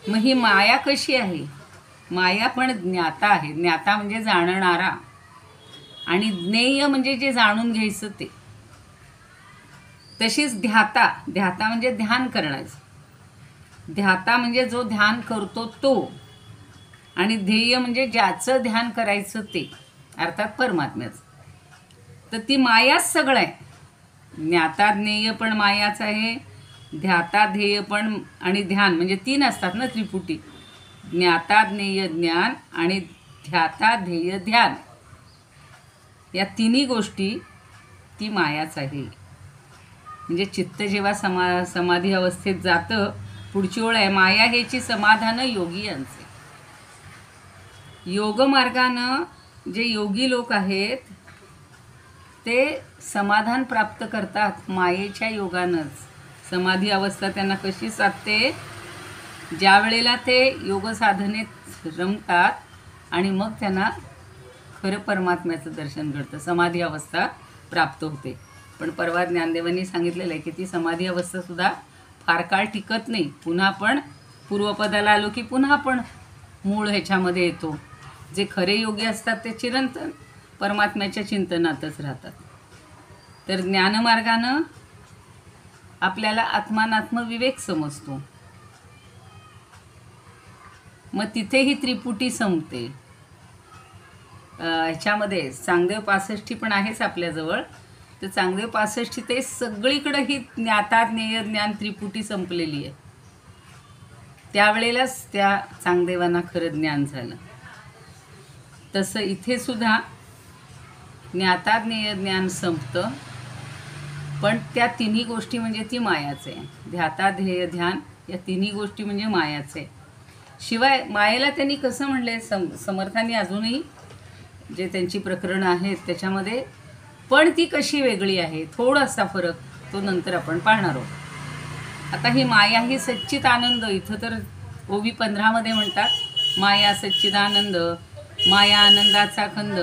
मग ही माया कशी आहे? माया पण ज्ञाता आहे. ज्ञाता म्हणजे जाणणारा, आणि ज्ञेय म्हणजे जे जाणून घ्यायचं ते. तशीच ध्याता म्हणजे ध्यान करण्याचं. ध्याता म्हणजे जो ध्यान करतो तो, आणि ध्येय म्हणजे ज्याचं ध्यान करायचं ते, अर्थात परमात्म्याचं. तर ती मायाच सगळं आहे. ज्ञाता ज्ञेय पण मायाच आहे, ध्याता ध्येय पण, आणि ध्यान म्हणजे 3 असतात ना त्रिपुटी. ज्ञाता ज्ञेय ज्ञान आणि ध्याता ध्येय ध्यान, या 3 गोष्टी ती मायाच आहे. म्हणजे चित्त जेव्हा समाधी अवस्थेत जातं, पुढची ओळ आहे, माया हेची समाधान योगी यांचे. योगमार्गानं जे योगी लोक आहेत ते समाधान प्राप्त करतात मायेच्या योगानंच. समाधी अवस्था त्यांना कशी साधते? ज्या वेळेला ते योग साधनेत रमतात आणि मग त्यांना खरं परमात्म्याचं दर्शन घडतं, समाधी अवस्था प्राप्त होते. पण परवा ज्ञानदेवांनी सांगितलेलं आहे की ती समाधी अवस्थासुद्धा फार काळ टिकत नाही. पुन्हा आपण पूर्वपदाला आलो की पुन्हा आपण मूळ ह्याच्यामध्ये येतो. जे खरे योगी असतात ते चिरंतन परमात्म्याच्या चिंतनातच राहतात. तर ज्ञानमार्गानं आपल्याला आत्मानात्म विवेक समजतो. मग तिथे ही त्रिपुटी संपते. ह्याच्यामध्ये चांगदेव 65 पण आहेच आपल्याजवळ. तर चांगदेव 65 ते सगळीकडे ही ज्ञाता ज्ञेय ज्ञान त्रिपुटी संपलेली आहे. त्यावेळेलाच त्या चांगदेवांना खरं ज्ञान झालं. तसं इथे सुद्धा ज्ञाता ज्ञेय ज्ञान संपतं, पण त्या 3 गोष्टी म्हणजे ती मायाच आहे. ध्याता ध्येय ध्यान या 3 गोष्टी म्हणजे मायाच आहे. शिवाय मायेला त्यांनी कसं म्हणले, समर्थांनी अजूनही जे त्यांची प्रकरणं आहेत त्याच्यामध्ये पण ती कशी वेगळी आहे, थोडासा फरक तो नंतर आपण पाहणार आहोत. आता ही माया ही सच्चित आनंद, इथं तर ओवी 15 मध्ये म्हणतात माया सच्चिदानंद, माया आनंदाचा खंद,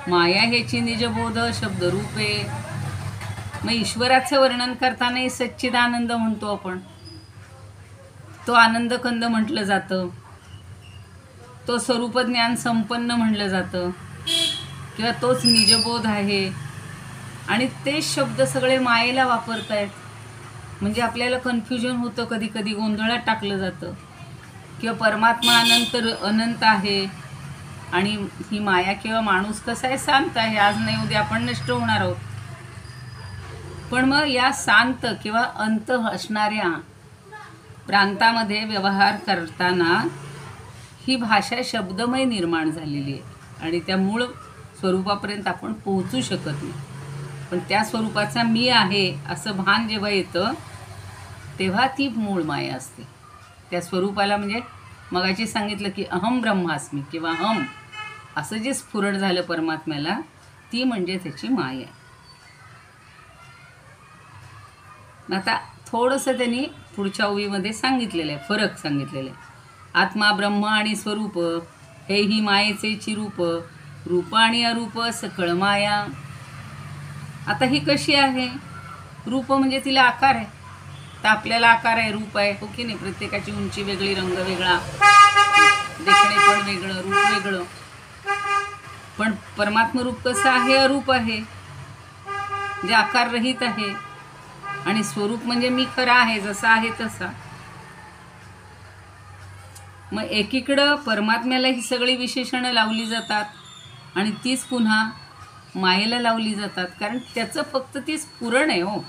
माया हेची निजबोध शब्दरूपे. मग ईश्वराचं वर्णन करतानाही सच्चिदानंद म्हणतो आपण. तो आनंदकंद म्हटलं जातं, तो स्वरूपज्ञान संपन्न म्हणलं जातं, किंवा तोच निजबोध आहे. आणि तेच शब्द सगळे मायेला वापरतायत. म्हणजे आपल्याला कन्फ्युजन होतं, कधी कधी गोंधळात टाकलं जातं. किंवा परमात्मा अनंत आहे आणि ही माया किंवा माणूस कसा आहे, शांत आहे, आज नाही उद्या आपण नष्ट होणार आहोत. पण मग या शांत किंवा अंत असणाऱ्या प्रांतामध्ये व्यवहार करताना ही भाषा शब्दमय निर्माण झालेली आहे आणि त्या मूळ स्वरूपापर्यंत आपण पोहोचू शकत नाही. पण त्या स्वरूपाचा मी आहे असं भान जेव्हा येतं तेव्हा ती मूळ माया असते. त्या स्वरूपाला म्हणजे मगाशी सांगितलं की अहम ब्रह्मास्मी किंवा अहम असं जे स्फुरण झालं परमात्म्याला, ती म्हणजे त्याची माया आहे. आता थोडंसं त्यांनी पुढच्या ओळीमध्ये सांगितलेलं आहे, फरक सांगितलेला आहे. आत्मा ब्रह्म आणि स्वरूप हे ही मायेचे चिरूप, रूप आणि अरूप सकळ माया. आता ही कशी आहे? रूप म्हणजे तिला आकार आहे. तर आपल्याला आकार आहे, रूप आहे, हो की नाही? प्रत्येकाची उंची वेगळी, रंग वेगळा, देखणे पण वेगळं, रूप वेगळं. पण परमात्मा रूप कसं आहे? अरूप आहे, जे आकार रहित आहे. आणि स्वरूप म्हणजे मी खरा आहे, जसा आहे तसा. मग एकीकडं परमात्म्याला ही सगळी विशेषणं लावली जातात आणि तीच पुन्हा मायेला लावली जातात, कारण त्याचं फक्त ती स्फुरण आहे. हो,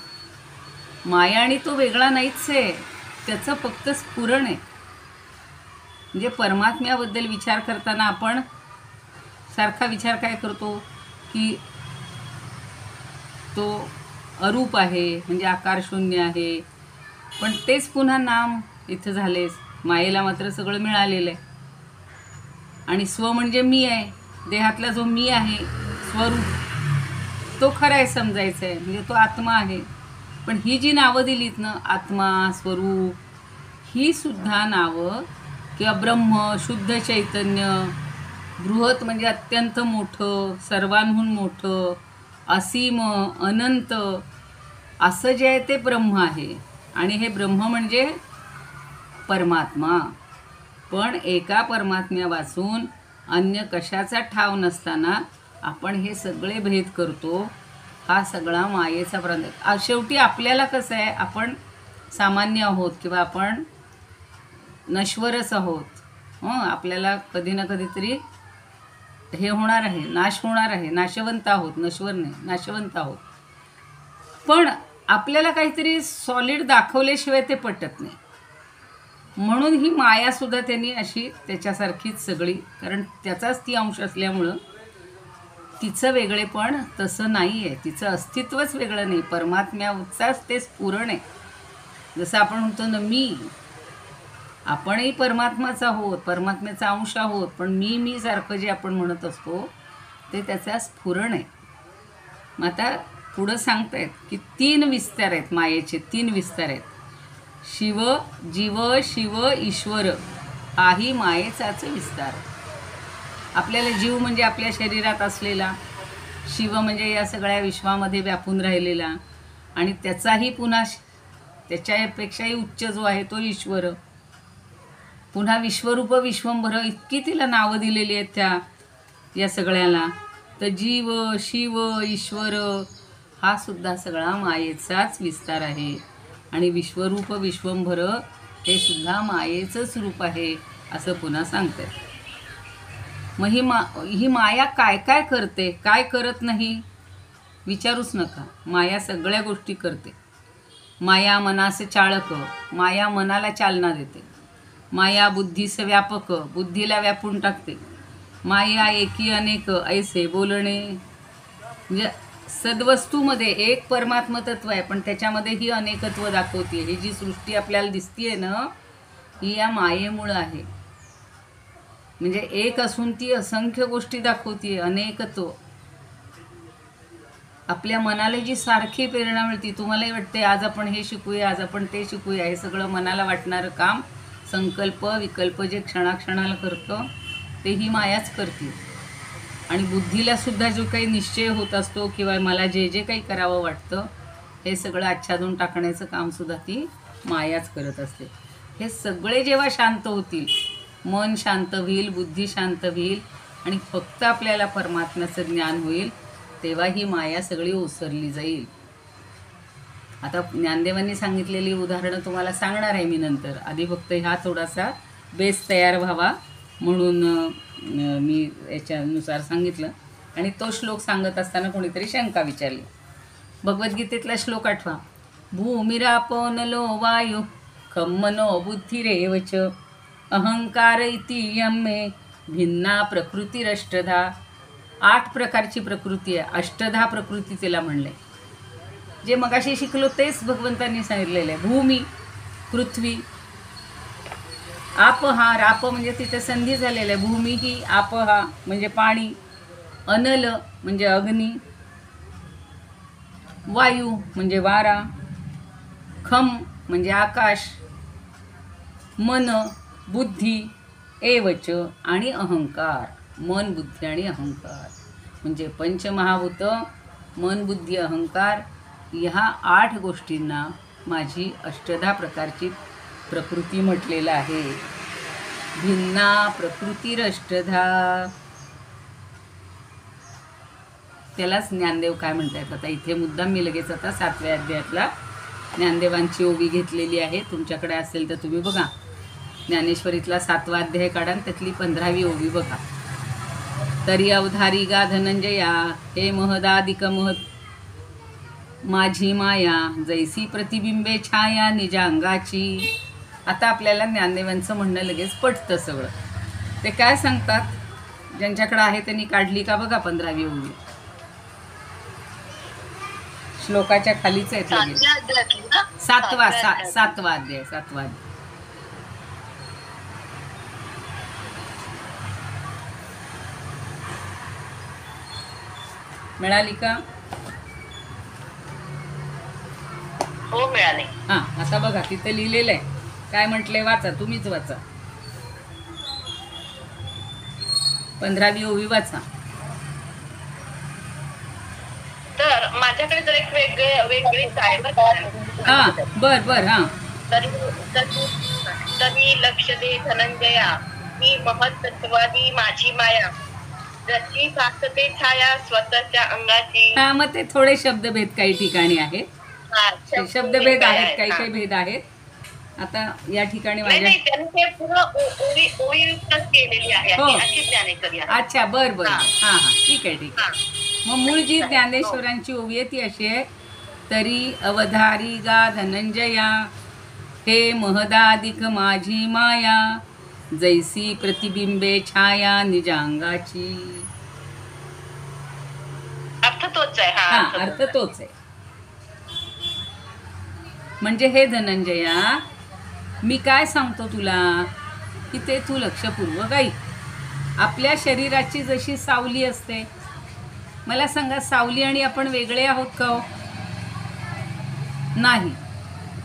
माया आणि तो वेगळा नाहीच आहे, त्याचं फक्त स्फुरण आहे. म्हणजे परमात्म्याबद्दल विचार करताना आपण सारखा विचार काय करतो की तो अरूप आहे, म्हणजे आकार शून्य आहे. पण तेच पुन्हा नाम इथं झालेच. मायेला मात्र सगळं मिळालेलं आहे. आणि स्व म्हणजे मी आहे, देहातला जो मी आहे, स्वरूप, तो खरा आहे समजायचं आहे, म्हणजे तो आत्मा आहे. पण ही जी नावं दिलीत ना, आत्मा, स्वरूप, ही सुद्धा नावं किंवा ब्रह्म, शुद्ध चैतन्य, बृहत म्हणजे अत्यंत मोठं, सर्वांहून मोठं, असीम, अनंत, असं जे आहे ते ब्रह्म आहे. आणि हे ब्रह्म म्हणजे परमात्मा. पण एका परमात्म्या वाचून अन्य कशाचा ठाव नसताना आपण हे सगळे भेद करतो. हा सगळा मायेचा प्रांत. शेवटी आपल्याला कसं आहे, आपण सामान्य आहोत किंवा आपण नश्वरच आहोत. आपल्याला कधी ना कधीतरी हे होणार आहे, नाश होणार आहे. नाशवंत आहोत, नश्वर नाही, नाशवंत आहोत. पण आपल्याला काहीतरी सॉलिड दाखवल्याशिवाय ते पटत नाही. म्हणून ही मायासुद्धा त्यांनी अशी त्याच्यासारखीच सगळी, कारण त्याचाच ती अंश असल्यामुळं तिचं वेगळेपण तसं नाही आहे, तिचं अस्तित्वच वेगळं नाही. परमात्म्याचाच ते स्फुरण आहे. जसं आपण म्हणतो ना, मी, आपणही परमात्माचा आहोत, परमात्म्याचा अंश आहोत. पण मी सारखं जे आपण म्हणत असतो ते त्याचा स्फुरण आहे. मग आता पुढं सांगतायत की 3 विस्तार आहेत मायेचे, 3 विस्तार आहेत. शिव, जीव, शिव, ईश्वर, हाही मायेचाच विस्तार. आपल्याला जीव म्हणजे आपल्या शरीरात असलेला, शिव म्हणजे या सगळ्या विश्वामध्ये व्यापून राहिलेला, आणि त्याचाही पुन्हा त्याच्यापेक्षाही उच्च जो आहे तो ईश्वर. पुन्हा विश्वरूप, विश्वंभर, इतकी तिला नावं दिलेली आहेत त्या या सगळ्याला. तर जीव, शिव, ईश्वर हा सुद्धा सगळा मायेचाच विस्तार आहे. आणि विश्वरूप, विश्वंभर हे सुद्धा मायेचंच रूप आहे असं पुन्हा सांगते. मग ही माया काय काय करते, काय करत नाही विचारूच नका. माया सगळ्या गोष्टी करते. माया मनास चाळक, माया मनाला चालना देते. माया बुद्धीस व्यापक, बुद्धीला व्यापून टाकते. माया एकी अनेक ऐसे बोलणे, म्हणजे सद्वस्तूमध्ये एक परमात्म तत्व आहे, पण त्याच्यामध्ये ही अनेकत्व दाखवते. ही जी सृष्टी आपल्याला दिसतीये ना, ही या मायेमुळं आहे. म्हणजे एक असून ती असंख्य गोष्टी दाखवते, अनेकत्व. आपल्या मनाला जी सारखी प्रेरणा मिळते, तुम्हालाही वाटते आज आपण हे शिकूया, आज आपण ते शिकूया, हे सगळं मनाला वाटणारं काम, संकल्प विकल्प जे क्षणाक्षणाला करतं ते ही मायाच करते. आणि बुद्धीला सुद्धा जो काही निश्चय होत असतो किंवा मला जे जे काही करावं वाटतं हे सगळं आच्छादून टाकण्याचं कामसुद्धा ती मायाच करत असते. हे सगळे जेव्हा शांत होतील, मन शांत होईल, बुद्धी शांत होईल आणि फक्त आपल्याला परमात्म्याचं ज्ञान होईल, तेव्हा ही माया सगळी ओसरली जाईल. आता ज्ञानदेवांनी सांगितलेली उदाहरणं तुम्हाला सांगणार आहे मी नंतर. आधी फक्त ह्या थोडासा बेस तयार व्हावा म्हणून मी याच्यानुसार सांगितलं. आणि तो श्लोक सांगत असताना कोणीतरी शंका विचारली. भगवद्गीतेतला श्लोक आठवा. भूमिरापो नलो वायु खं मनो बुद्धिरेव च अहंकार इति यम्मे भिन्ना प्रकृतिरष्टधा. 8 प्रकारची प्रकृती आहे, अष्टधा प्रकृती तिला म्हणले. जे मगाशी शिकलो तेच भगवंतांनी सांगितलेलं आहे. भूमी पृथ्वी, आप हा राप म्हणजे तिथे संधी झालेलं आहे. भूमी ही आप हा म्हणजे पाणी, अनल म्हणजे अग्नी, वायू म्हणजे वारा, खम म्हणजे आकाश, मन बुद्धी एवच आणि अहंकार. मन बुद्धी आणि अहंकार म्हणजे पंचमहाभूत, मन बुद्धी अहंकार. ह्या 8 गोष्टींना माझी अष्टधा प्रकारची प्रकृती म्हटलेलं आहे. भिन्ना प्रकृतिरष्टधा. त्यालाच ज्ञानदेव काय म्हणतात. आता इथे मुद्दाम मी लगेच आता 7व्या अध्यायातला ज्ञानदेवांची ओवी घेतलेली आहे. तुमच्याकडे असेल तर तुम्ही बघा. ज्ञानेश्वरीतला 7वा अध्याय काढा आणि त्यातली 15वी ओवी बघा. तरी अवधारी गा धनंजया हे महदादिक महत माझी माया जैसी प्रतिबिंबे छाया निजा अंगाची. आता आपल्याला ज्ञानदेवांचं म्हणणं लगेच पटतं सगळं. ते काय सांगतात, ज्यांच्याकडे आहे त्यांनी काढली का बघा 15वी ओवी. श्लोकाच्या खालीच आहेत लगेच. 7वा अध्याय. मिळाली का? हो मिळाले. हां, आता बघा तिथं लिहिलेलं आहे. काय म्हटलंय वाचा, तुम्हीच वाचा. 15वी ओवी वाचा. तर माझ्याकडे जर एक वेगळीच आहे हां, बर हां. तरी लक्ष दे धनंजया ही महत्त्वादी माझी माया जशी भासते छाया स्वतःच्या अंगाची. हां, मग ते थोडे शब्दभेद काही ठिकाणी आहेत. शब्दभेद आहेत, काही भेद आहेत. आता या ठिकाणी अच्छा बर हां ठीक आहे. मग मूळ जी ज्ञानेश्वरांची ओवी आहे ती अशी आहे. तरी अवधारी गा धनंजया हे महदादिक माझी माया जैसी प्रतिबिंबे छाया निजांगाची. अर्थ तोच आहे. हा, अर्थ तोच आहे. म्हणजे हे धनंजया, मी काय सांगतो तुला की ते तू लक्षपूर्वक ऐक. आपल्या शरीराची जशी सावली असते, मला सांगा सावली आणि आपण वेगळे आहोत का हो? नाही.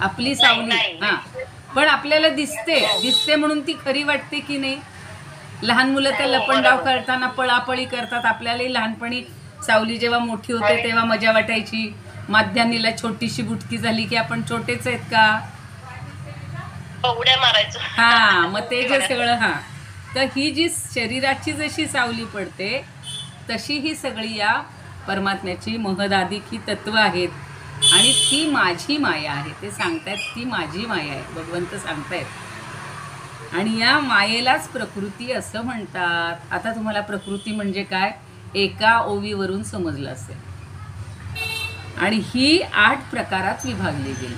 आपली सावली हां, पण आपल्याला दिसते म्हणून ती खरी वाटते की नाही? लहान मुलं तर लपंडाव करताना पळापळी करतात. आपल्यालाही लहानपणी सावली जेव्हा मोठी होते तेव्हा मजा वाटायची. माध्यानीला छोटीशी बुटकी झाली की आपण छोटेच आहेत का? उड्या मारायचं. हां, मग ते जे सगळं हां, तर ही जी शरीराची जशी सावली पडते तशी ही सगळी या परमात्म्याची महदादिक ही तत्व आहेत. आणि ती माझी माया आहे. ते सांगतायत ती माझी माया आहे, भगवंत सांगतायत. आणि या मायेलाच प्रकृती असं म्हणतात. आता तुम्हाला प्रकृती म्हणजे काय एका ओवीवरून समजलं असेल. आणि ही 8 प्रकारात विभागली गेली.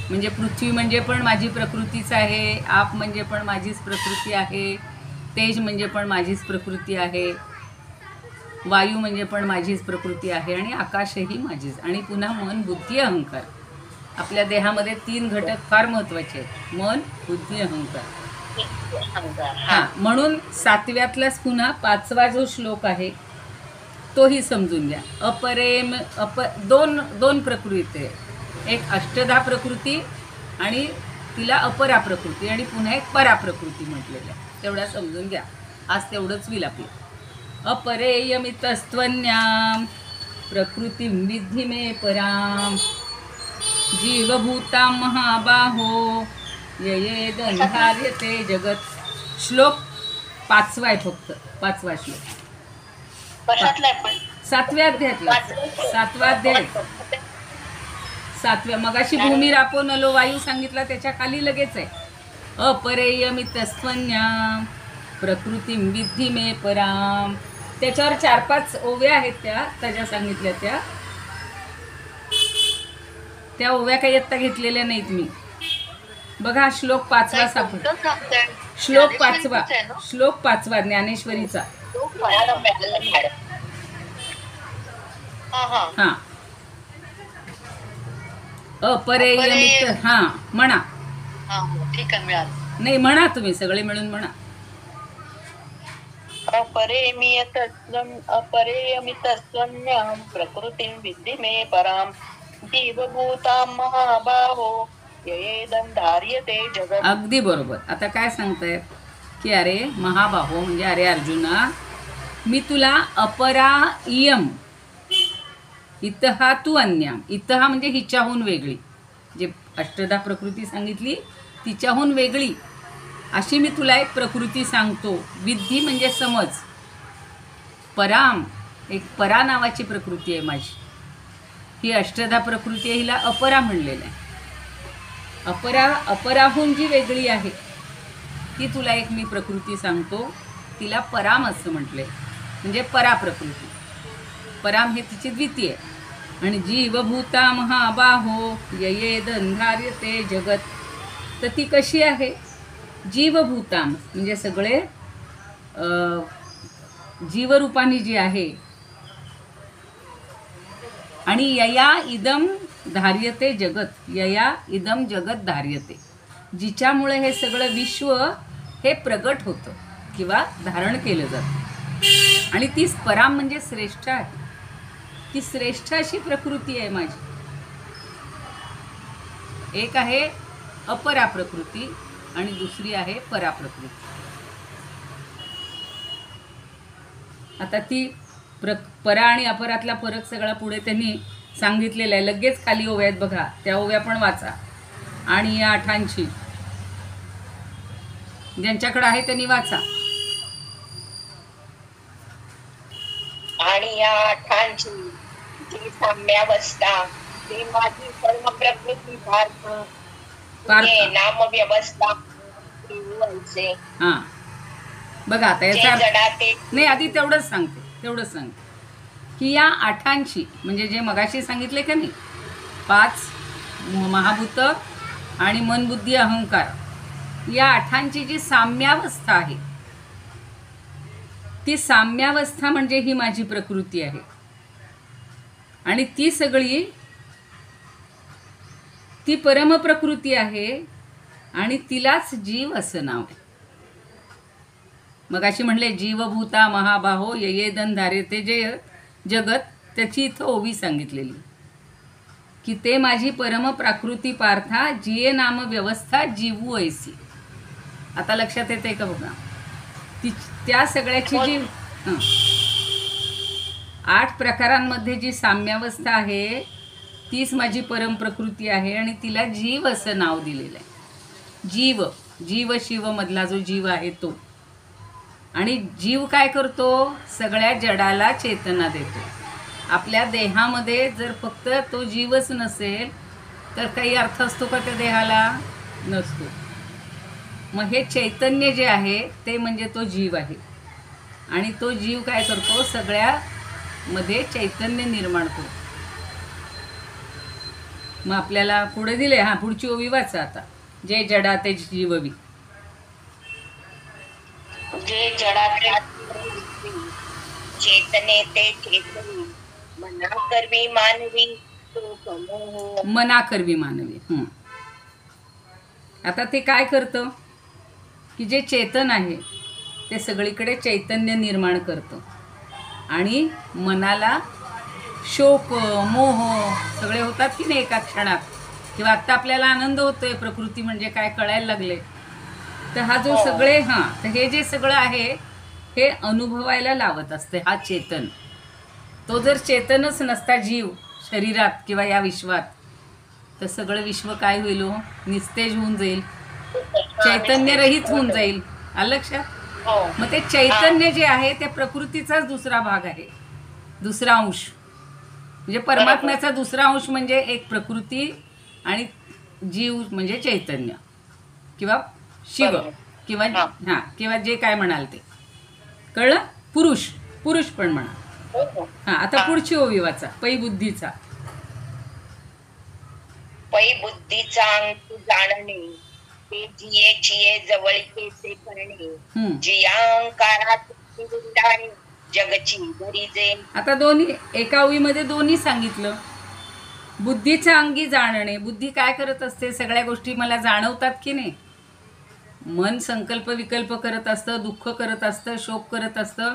म्हणजे पृथ्वी म्हणजे पण माझी प्रकृतीच आहे, आप म्हणजे पण माझीच प्रकृती आहे, तेज म्हणजे पण माझीच प्रकृती आहे, वायू म्हणजे पण माझीच प्रकृती आहे, आणि आकाशही माझीच. आणि पुन्हा मन बुद्धी अहंकार. आपल्या देहामध्ये 3 घटक फार महत्त्वाचे आहेत, मन बुद्धी अहंकार. हां, म्हणून 7व्यातलाच पुन्हा 5वा जो श्लोक आहे तोही समजून घ्या. अपरेम दोन प्रकृती आहे. एक अष्टधा प्रकृती आणि तिला अपरा प्रकृती, आणि पुन्हा एक परा प्रकृती म्हटलेलं आहे. तेवढा समजून घ्या. आज तेवढंच होईल आपलं. अपरेयमितस्त्वन्याम प्रकृतिं विद्धि मे पराम जीवभूता महाबाहो ययेदन्धार्यते जगत. श्लोक 5वा आहे, फक्त 5वा श्लोक. कशातला आहे पण? 7व्या अध्यायातला. 7वा अध्याय 7व्या. मगाशी भूमी रापो नलो वायू सांगितला, त्याच्या खाली लगेच आहे अपरेयमितस्त्वन्याम प्रकृतिं विद्धि मे पराम. त्याच्यावर 4-5 ओव्या आहेत त्या सांगितल्या. त्या ओव्या काही आत्ता घेतलेल्या नाहीत मी. बघा श्लोक 5वा सापड. श्लोक 5वा ज्ञानेश्वरीचा. हा अपरेयमित. हा म्हणा. ठीक आहे, मिळालं. नाही म्हणा, तुम्ही सगळे मिळून म्हणा. अपरेयमितस्त्वन्यां प्रकृतिं विद्धि मे परां जीवभूतां महाबाहो ययेदन्धार्यते जगत्. अगदी बरोबर. आता काय सांगतायत की अरे महाबाहो म्हणजे अरे अर्जुना, मी तुला अपरा इयम, इतहा तू अन्याम. इतहा म्हणजे हिच्याहून वेगळी, जे अष्टधा प्रकृती सांगितली तिच्याहून वेगळी अशी मी तुला एक प्रकृती सांगतो. विद्धी म्हणजे समज. पराम, एक परा नावाची प्रकृती आहे माझी. ही अष्टधा प्रकृती आहे, हिला अपरा म्हणलेलं आहे. अपराहून जी वेगळी आहे ती तुला एक मी प्रकृती सांगतो. तिला पराम असं म्हटलंय, म्हणजे परा प्रकृती. पराम हे तिची द्वितीय. आणि जीवभूता महाबाहो ययेदन्धार्यते जगत. तर ती कशी आहे? जीवभूताम म्हणजे सगळे जीवरूपानी जी आहे. आणि यया इदम धार्यते जगत. यया इदम जगत धार्यते, जिच्यामुळे हे सगळं विश्व हे प्रगट होतं किंवा धारण केलं जातं. आणि ती पराम म्हणजे श्रेष्ठ आहे. ती श्रेष्ठ अशी प्रकृती आहे माझी. एक आहे अपरा प्रकृती आणि दुसरी आहे परा प्रकृती. आता ती परा आणि अपरातला फरक सगळा पुढे त्यांनी सांगितलेला आहे. लगेच खाली ओव्या आहेत बघा, त्या ओव्या पण वाचा. आणि या आठांची ज्यांच्याकडे आहे त्यांनी वाचा. आणि या आठांची जी साम्यावस्था, ती माझी सर्व प्रकृती पार्थ नाम व्यवस्था. हा बघा, आता याचा जडाते. नाही, आधी तेवढंच सांगते की या आठांची म्हणजे जे मगाशी सांगितले का नाही, 5 महाभूत आणि मन बुद्धी अहंकार, या आठांची जी साम्यावस्था आहे, ती साम्यावस्था म्हणजे ही माझी प्रकृती आहे. आणि ती सगळी ती परमप्रकृती आहे आणि तिलाच जीव असं नाव आहे. मगाशी म्हणले जीवभूता महाबाहो ययेदन धार्यते जे जगत, त्याची इथं ओवी सांगितलेली की ते माझी परमप्राकृती पार्था जिये नाम व्यवस्था जीवू ऐसी. आता लक्षात येते का बघा, ती त्या सगळ्याची जी 8 प्रकारांमध्ये जी साम्यावस्था आहे तीच माझी परमप्रकृती आहे आणि तिला जीव असं नाव दिलेलं आहे. जीव शिव मधला जो जीव आहे तो. आणि जीव काय करतो? सगळ्या जडाला चेतना देतो. आपल्या देहामध्ये जर फक्त तो जीवच नसेल तर काही अर्थ असतो का त्या देहाला? नसतो. मग हे चैतन्य जे आहे ते म्हणजे तो जीव आहे. आणि तो जीव काय करतो? सगळ्यामध्ये चैतन्य निर्माण करतो. मग आपल्याला पुढे दिले, पुढची ओवी वाचा आता. जे जडा ते जीववी. जे जडाते चेतने ते चेतनी मना करवी मानवी तो समूह. मना करवी मानवी. आता ते काय करतं की जे चेतन आहे ते सगळीकडे चैतन्य निर्माण करतं आणि मनाला शोक मोह सगळे होतात की नाही एका क्षणात. किंवा आत्ता आपल्याला आनंद होतोय, प्रकृती म्हणजे काय कळायला लागले. तर हा जो सगळे तर हे जे सगळं आहे हे अनुभवायला लावत असते हा चेतन. तो जर चेतनच नसता जीव शरीरात किंवा या विश्वात, तर सगळं विश्व काय होईल हो? निस्तेज होऊन जाईल, चैतन्यरहित होऊन जाईल. आलं लक्षात? हो. मग ते चैतन्य जे आहे ते प्रकृतीचाच दुसरा भाग आहे, दुसरा अंश. म्हणजे परमात्म्याचा दुसरा अंश म्हणजे एक प्रकृती आणि जीव म्हणजे चैतन्य किंवा शिव बरोबर. किंवा हा. हां किंवा जे काय म्हणाल ते. कळलं? पुरुष, पुरुष पण म्हणा. हो, हो. हां, आता पुढची ओवी वाचा. पै बुद्धीचा. पै बुद्धीचा अंक जाणणे, ते जिये चिये जवळचे ते करणे, हम्म. जियांकारात विंदाणे, जगची धरीजे. आता दोन्ही एका ओवीमध्ये दोन्ही सांगितलं. बुद्धीच्या अंगी जाणणे, बुद्धी काय करत असते? सगळ्या गोष्टी मला जाणवतात की नाही? मन संकल्प विकल्प करत असतं, दुःख करत असतं, शोक करत असतं,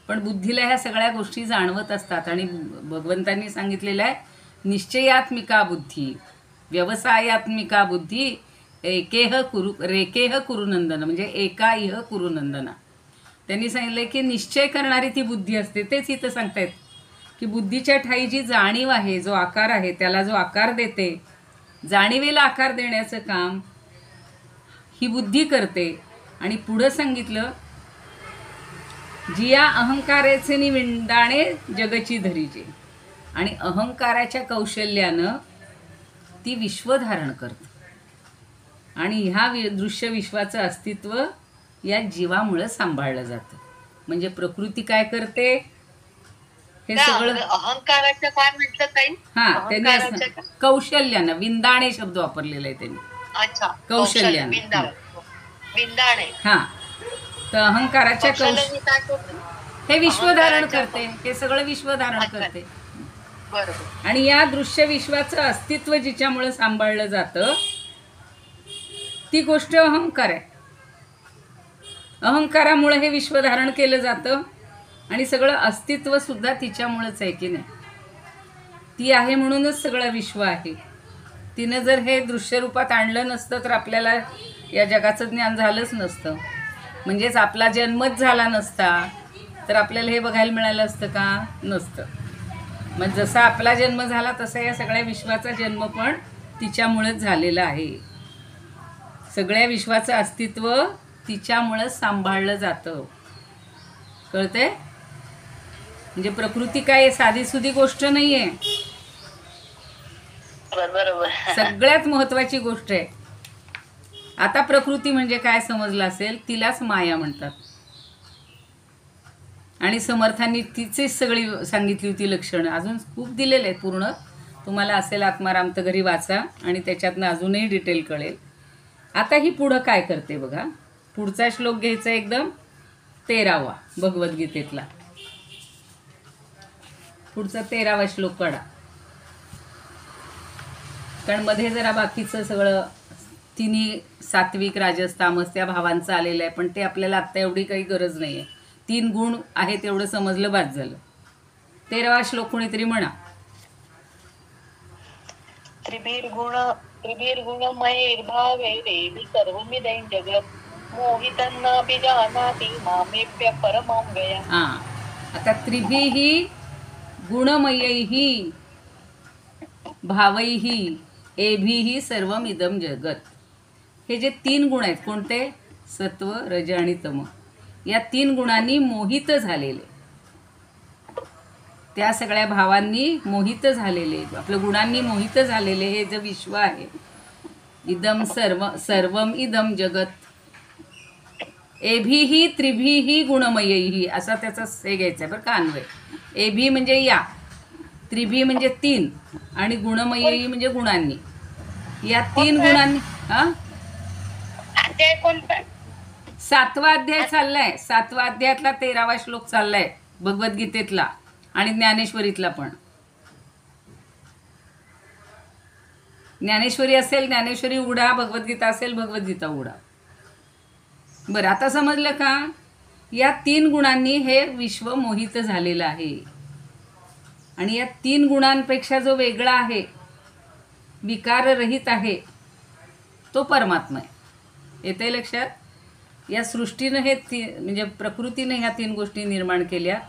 पण बुद्धीला ह्या सगळ्या गोष्टी जाणवत असतात. आणि भगवंतांनी सांगितलेलं आहे, निश्चयात्मिका बुद्धी, व्यवसायात्मिका बुद्धी, रेकेह कुरुनंदन, म्हणजे एका इह कुरुनंदना. त्यांनी सांगितलं की निश्चय करणारी ती बुद्धी असते. तेच इथं सांगतायत की बुद्धीच्या ठाई जी जाणीव आहे, जो आकार आहे, त्याला जो आकार देते, जाणीवेला आकार देण्याचं काम ही बुद्धी करते. आणि पुढं सांगितलं, जिया अहंकाराचे नि विंदाणे जगची धरीचे. आणि अहंकाराच्या कौशल्यानं ती विश्व धारण करते. आणि ह्या दृश्य विश्वाचं अस्तित्व या जीवामुळं सांभाळलं जातं. म्हणजे प्रकृती काय करते? हे सगळं अहंकाराचं काय म्हटलं काही? हां, त्यांनी कौशल्यानं, विंदाणे शब्द वापरलेला आहे त्यांनी. अच्छा, कौशल्यानं. विंदाणे. हां, तर अहंकाराच्या कौशल्याने काय करते? हे विश्व धारण करते, हे सगळं विश्व धारण करते. बरोबर. आणि या दृश्य विश्वाचं अस्तित्व जिच्यामुळे सांभाळलं जातं ती गोष्ट अहंकार आहे. अहंकारामुळे हे विश्व धारण केलं जातं आणि सगळं अस्तित्व सुद्धा तिच्यामुळेच आहे की नाही? ती आहे म्हणूनच सगळं विश्व आहे. तिनं जर हे दृश्य रूपात आणलं नसतं तर आपल्याला या जगाचं ज्ञान झालंच नसतं. म्हणजेच आपला जन्मच झाला नसता तर आपल्याला हे बघायला मिळालं असतं का? नसतं. मग जसा आपला जन्म झाला तसा या सगळ्या विश्वाचा जन्म पण तिच्यामुळेच झालेला आहे. सगळ्या विश्वाचं अस्तित्व तिच्यामुळेच सांभाळलं जातं. कळते? म्हणजे प्रकृती काय साधीसुधी गोष्ट नाही आहे, बरोबर. सगळ्यात महत्त्वाची गोष्ट आहे. आता प्रकृती म्हणजे काय समजलं असेल, तिलाच माया म्हणतात. आणि समर्थांनी तिचीच सगळी सांगितली होती लक्षणं. अजून खूप दिलेले आहेत पूर्ण. तुम्हाला असेल आत्माराम तर घरी वाचा आणि त्याच्यातनं अजूनही डिटेल कळेल. आता ही पुढं काय करते बघा. पुढचा श्लोक घ्यायचा एकदम 13वा भगवद्गीतेतला. पुढचा 13वा श्लोक काढा, कारण मध्ये जरा बाकीचं सगळं तिन्ही सात्विक राजस तामस त्या भावांचं आलेलं आहे, पण ते आपल्याला आत्ता एवढी काही गरज नाही आहे. 3 गुण आहेत एवढं समजलं बाद झालं. 13वा श्लोक कोणीतरी म्हणा. त्रिभिर्गुणमयैर्भावे देवी सर्वमिदं जगत् मोहितन्न बिजानाति मामेप्य परमं व्ययम्. हां, आता त्रिभिः गुणमयैः भावैः एभिः सर्वमिदं जगत्. हे जे 3 गुण आहेत कोणते? सत्व, रज आणि तम. या 3 गुणांनी मोहित झालेले, त्या सगळ्या भावांनी मोहित झालेले, आपल्या गुणांनी मोहित झालेले हे जे विश्व आहे, इदम सर्वम इदम जगत, एभिही त्रिभिही गुणमयही असा त्याचा हे घ्यायचा आहे बरं का अन्वय. एभी म्हणजे या, त्रिभी म्हणजे 3 आणि गुणमयही म्हणजे गुणांनी. या 3 गुणांनी. हां, 7वा अध्याय चाललाय. 7वा अध्यायातला 13वा श्लोक चाललाय भगवद्गीतेतला आणि ज्ञानेश्वरीतला पण. ज्ञानेश्वरी असेल ज्ञानेश्वरी उघडा, भगवद्गीता असेल भगवद्गीता उघडा. बरं, आता समजलं का? या 3 गुणांनी हे विश्व मोहित झालेलं आहे. आणि या 3 गुणांपेक्षा जो वेगळा आहे, विकाररहित आहे, तो परमात्मा आहे. येते लक्षात? या सृष्टीनं हे म्हणजे प्रकृतीनं ह्या 3 गोष्टी निर्माण केल्या.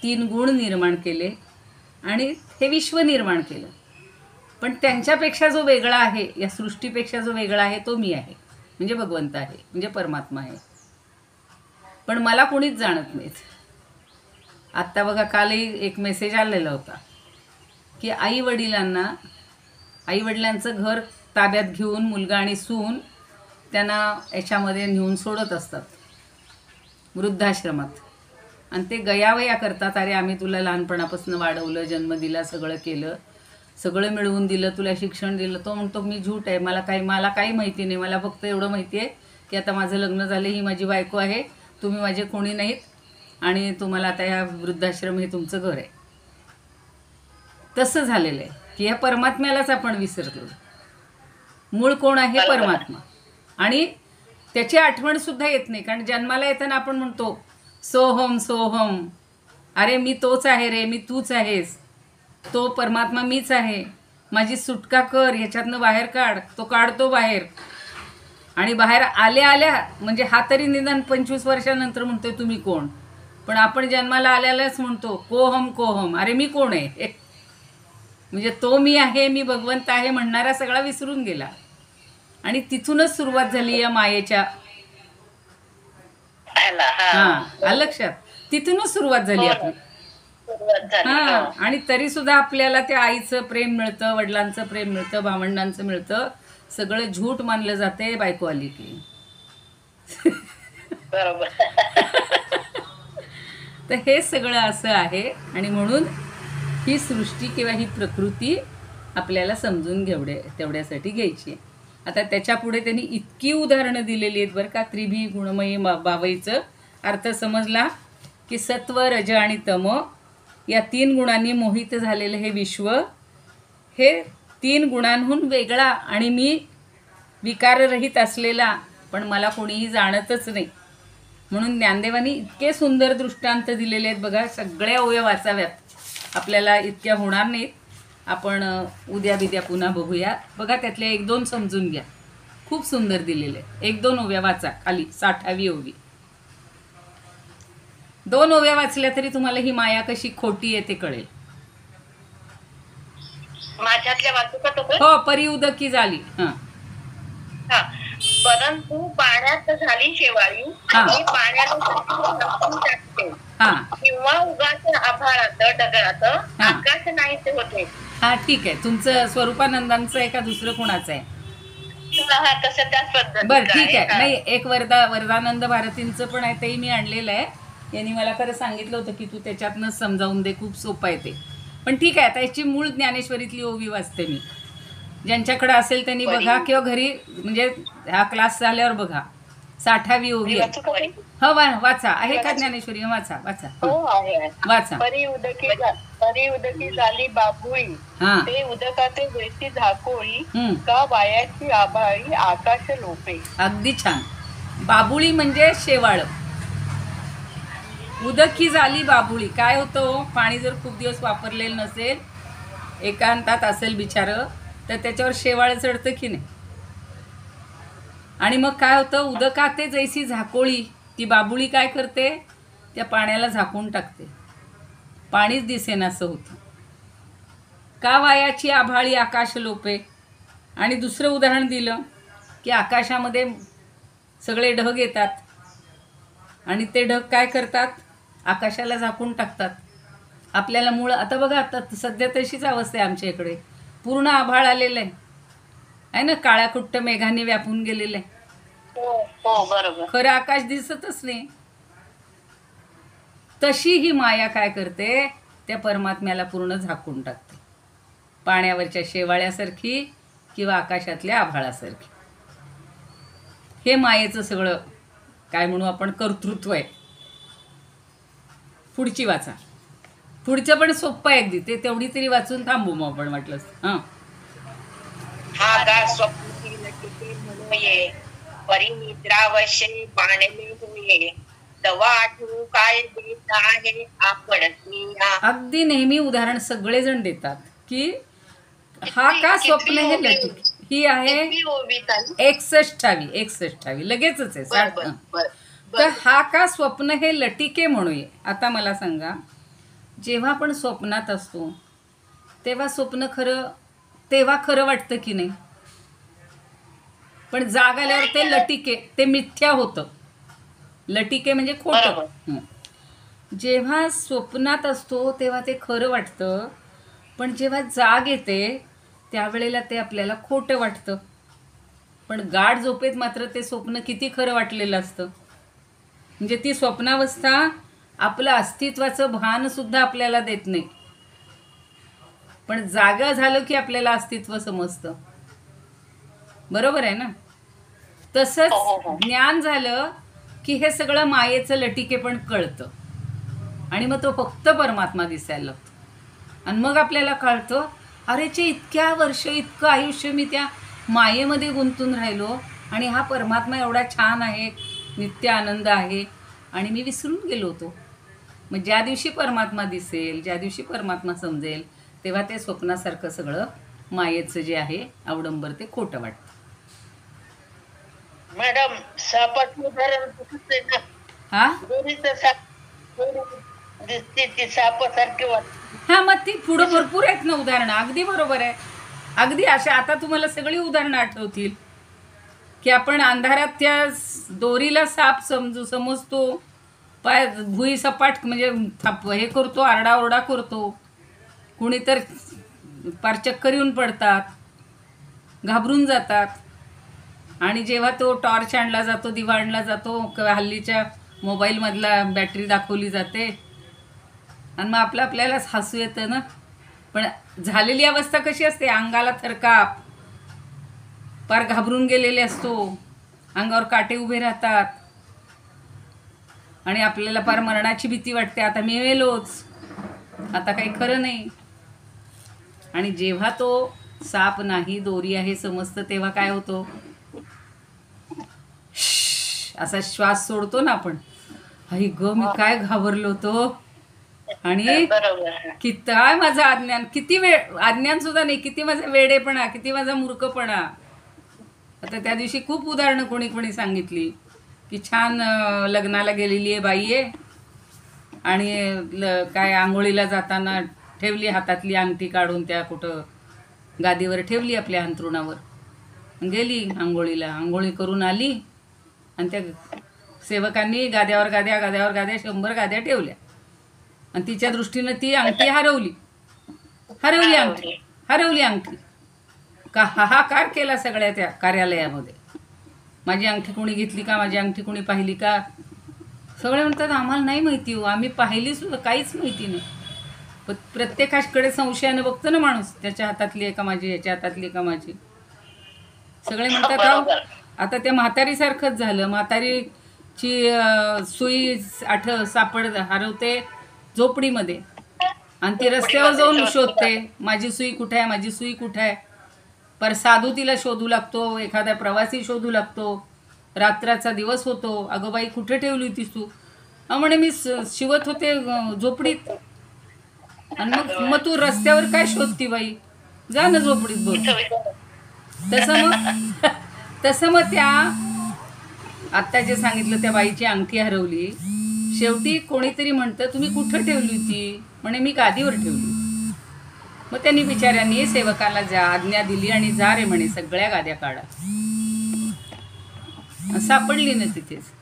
3 गुण निर्माण केले आणि हे विश्व निर्माण केलं. पण त्यांच्यापेक्षा जो वेगळा आहे, या सृष्टीपेक्षा जो वेगळा आहे तो मी आहे, म्हणजे भगवंत आहे, म्हणजे परमात्मा आहे. पण मला कोणीच जाणत नाहीत. आत्ता बघा कालही एक मेसेज आलेला होता की आईवडिलांचं घर ताब्यात घेऊन मुलगा आणि सून त्यांना याच्यामध्ये नेऊन सोडत असतात वृद्धाश्रमात, आणि ते गयावया करतात. अरे आम्ही तुला लहानपणापासून वाढवलं, जन्म दिला, सगळं केलं, सगळं मिळवून दिलं, तुला शिक्षण दिलं. तो म्हणतो मी झूट आहे, मला काही माहिती नाही, मला फक्त एवढं माहिती आहे की आता माझं लग्न झालं, ही माझी बायको आहे, तुम्ही माझे कोणी नाहीत, आणि तुम्हाला आता ह्या वृद्धाश्रम हे तुमचं घर आहे. तसं झालेलं आहे की ह्या परमात्म्यालाच आपण विसरतो. मूळ कोण आहे? परमात्मा. आणि त्याची आठवणसुद्धा येत नाही, कारण जन्माला येताना आपण म्हणतो सोहम सोहम, अरे मी तोच आहे रे, मी तूच आहेस, तो परमात्मा मीच आहे, माझी सुटका कर, ह्याच्यातनं बाहेर काढ. तो काढतो बाहेर, आणि बाहेर आल्या म्हणजे हा तरी निदान 25 वर्षानंतर म्हणतोय तुम्ही कोण. पण आपण जन्माला आल्यालाच म्हणतो कोहम कोहम, अरे मी कोण आहे. म्हणजे तो मी आहे, मी भगवंत आहे म्हणणारा सगळा विसरून गेला. आणि तिथूनच सुरुवात झाली या मायेच्या. हा, लक्षात, तिथूनच सुरुवात झाली आपली. हा, आणि तरी सुद्धा आपल्याला त्या आईचं प्रेम मिळतं, वडिलांचं प्रेम मिळतं, भावंडांचं मिळतं, सगळं झूट मानलं जाते बायको आली की. बरोबर. तर हे सगळं असं आहे, आणि म्हणून ही सृष्टी किंवा ही प्रकृती आपल्याला समजून तेवढ्यासाठी घ्यायची. आता त्याच्या पुढे त्यांनी इतकी उदाहरणं दिलेली आहेत बरं का. त्रिभी गुणमयी बाबाईचं अर्थ समजला की सत्व, रज आणि तम या 3 गुणांनी मोहित झालेलं हे विश्व, हे 3 गुणांहून वेगळा आणि मी विकाररहित असलेला, पण मला कोणीही जाणतच नाही. म्हणून ज्ञानदेवांनी इतके सुंदर दृष्टांत दिलेले आहेत बघा. सगळ्या ओव्या वाचाव्यात, आपल्याला इतक्या होणार नाहीत. आपण उद्या पुन्हा बघूया. बघा त्यातल्या 1-2 समजून घ्या, खूप सुंदर दिलेले. 1-2 ओव्या वाचा, खाली 60वी ओवी. 2 ओव्या वाचल्या तरी तुम्हाला ही माया कशी खोटी आहे ते कळेल. माझ्यातल्या वाचू का तो? हो, परिउदकी झाली. परंतु पाण्यात झाली शेवाळी आणि पाण्याला टाकते, किंवा उगाच आभाळात ढगात आकाश नाहीसे होते. हा, ठीक आहे. तुमचं स्वरूपानंदांचं आहे का दुसरं कोणाचं आहे? तसं त्याच पद्धतीचं. बरं, ठीक आहे. नाही, एक वरदानंद भारतींचं पण आहे, तेही मी आणलेलं आहे. यांनी मला खरं सांगितलं होतं की तू त्याच्यातनंच समजावून दे, खूप सोपं आहे ते. पण ठीक आहे, आता याची मूळ ज्ञानेश्वरीतली ओवी वाचते मी. ज्यांच्याकडे असेल त्यांनी बघा, किंवा घरी म्हणजे हा क्लास झाल्यावर बघा. 60वी ओवी आहे. हो, वाचा. आहे का ज्ञानेश्वरी? वाचा वाचा. परिउदकी झाली बाबुळी, ते उदकाचे वेसी झाकोळी, का वायाची आभाळी आकाश लोपे. अगदी छान. बाबुळी म्हणजे शेवाळ. उदकी झाली बाबुळी. काय होतं, पाणी जर खूप दिवस वापरलेलं नसेल, एकांतात असेल बिचारं, तर त्याच्यावर शेवाळ चढतं की नाही. आणि मग काय होतं, उदकाते जैसी झाकोळी, ती बाबुळी काय करते, त्या पाण्याला झाकून टाकते, पाणीच दिसेनासं होतं. का वायाची आभाळी आकाश लोपे. आणि दुसरं उदाहरण दिलं की आकाशामध्ये सगळे ढग येतात, आणि ते ढग काय करतात, आकाशाला झाकून टाकतात. आपल्याला मूळ आता बघा, आता सध्या तशीच अवस्था आहे आमच्या इकडे. पूर्ण आभाळ आलेलं आहे ना, काळ्या कुट्ट मेघाने व्यापून गेलेलं आहे. बरोबर. खरं आकाश दिसतच नाही. तशी ही माया काय करते, त्या परमात्म्याला पूर्ण झाकून टाकते, पाण्यावरच्या शेवाळ्यासारखी किंवा आकाशातल्या आभाळासारखी. हे मायेचं सगळं काय म्हणू आपण, कर्तृत्व आहे. पुढची वाचा. पुढचं पण सोपं आहे अगदी, ते तेवढी तरी वाचून थांबू मग आपण म्हटलं. परिनिद्रावशे पाणले होये, तवा आठवू काय देत आहे आपण. अगदी नेहमी उदाहरण सगळेजण देतात की हा का स्वप्न हे लटिके. ही आहे 61वी, लगेचच आहे. तर हा का स्वप्न हे लटिके म्हणूये. आता मला सांगा, जेव्हा आपण स्वप्नात असतो तेव्हा स्वप्न तेव्हा खरं वाटतं की नाही, पण जाग आल्यावर ते लटिके, ते मिथ्या होतं. लटिके म्हणजे खोटं. बरोबर. हं. जेव्हा स्वप्नात असतो तेव्हा ते खरं वाटतं, पण जेव्हा जाग येते त्यावेळेला ते आपल्याला खोटं वाटतं. पण गाढ झोपेत मात्र ते स्वप्न किती खरं वाटलेलं असतं. म्हणजे ती स्वप्नावस्था आपलं अस्तित्वाचं भान सुद्धा आपल्याला देत नाही, पण जागा झालं की आपल्याला अस्तित्व समजतं. बरोबर आहे ना? तसंच हो, हो, हो. ज्ञान झालं की हे सगळं मायेचं लटिके पण कळतं, आणि मग तो फक्त परमात्मा दिसायला लागतो. आणि मग आपल्याला कळतं, अरे चे इतक्या वर्ष, इतकं आयुष्य मी त्या मायेमध्ये गुंतून राहिलो, आणि हा परमात्मा एवढा छान आहे, नित्य आनंद आहे, आणि मी विसरून गेलो होतो. मग ज्या दिवशी परमात्मा दिसेल, ज्या दिवशी परमात्मा समजेल, तेव्हा ते स्वप्नासारखं सगळं मायेचं जे आहे अवडंबर ते खोटं वाटतं. मॅडम, सापाचं उदाहरण तसंच आहे ना. हा दोरीचं साप, दोरी दिसते ती सापासारखी वाटते. हा, मग ती पुढं भरपूर आहेत ना उदाहरणं. अगदी बरोबर आहे. अगदी अशा आता तुम्हाला सगळी उदाहरणं आठवतील की आपण अंधारात त्या दोरीला साप समजतो, पाय भुई सपाट म्हणजे हे करतो, आरडाओरडा करतो, कुणी तर पार चक्कर येऊन पडतात, घाबरून जातात. आणि जेव्हा तो टॉर्च आणला जातो, दिवा आणला जातो, हल्लीच्या मोबाईलमधला बॅटरी दाखवली जाते, आणि मग आपल्यालाच हसू येतं ना. पण झालेली अवस्था कशी असते, अंगाला थरकाप, पार घाबरून गेलेले असतो, अंगावर काटे उभे राहतात, आणि आपल्याला पार मरणाची भीती वाटते, आता मी मेलोच, आता काही खरं नाही. आणि जेव्हा तो साप नाही, दोरी आहे समजतं, तेव्हा काय होतो, असा श्वास सोडतो ना आपण, आई ग मी काय घाबरलो होतो, आणि काय माझं अज्ञान, किती अज्ञान सुद्धा नाही, किती माझा वेडेपणा, किती माझा मूर्खपणा. आता त्या दिवशी खूप उदाहरणं कोणी सांगितली की छान लग्नाला गेलेली आहे बाई आहे, आणि काय आंघोळीला जाताना ठेवली हातातली अंगठी काढून, त्या कुठं गादीवर ठेवली आपल्या अंथरुणावर, गेली आंघोळीला, आंघोळी करून आली, आणि त्या सेवकांनी गाद्यावर गाद्या 100 गाद्या ठेवल्या, आणि तिच्या दृष्टीनं ती अंगठी हरवली अंगठी. का हाहाकार केला सगळ्या त्या कार्यालयामध्ये, माझी अंगठी कोणी घेतली का, माझी अंगठी कोणी पाहिली का. सगळे म्हणतात आम्हाला नाही माहिती हो, आम्ही पाहिली सुद्धा, काहीच माहिती नाही. पण प्रत्येकाकडे संशयानं बघतो ना माणूस, त्याच्या हातातली आहे का माझी, ह्याच्या हातातली आहे का माझी. सगळे म्हणतात आता त्या म्हातारीसारखंच झालं, म्हातारीची सुई हरवते झोपडीमध्ये, आणि ती रस्त्यावर जाऊन शोधते, माझी सुई कुठे आहे, माझी सुई कुठे आहे. पर साधू तिला शोधू लागतो, एखादा प्रवासी शोधू लागतो, रात्राचा दिवस होतो, अगं बाई कुठे ठेवली होतीस तू, म्हणे मी शिवत होते झोपडीत. आणि मग तू रस्त्यावर काय शोधती बाई, जा ना झोपडीत बोल. तसं मग त्या आत्ता जे सांगितलं, त्या बाईची अंगठी हरवली, शेवटी कोणीतरी म्हणतं तुम्ही कुठं ठेवली होती, म्हणे मी गादीवर ठेवली. मग त्यांनी बिचाऱ्यांनी सेवकाला आज्ञा दिली, आणि जा रे म्हणे सगळ्या गाद्या काढा. सापडली ना तिथेच.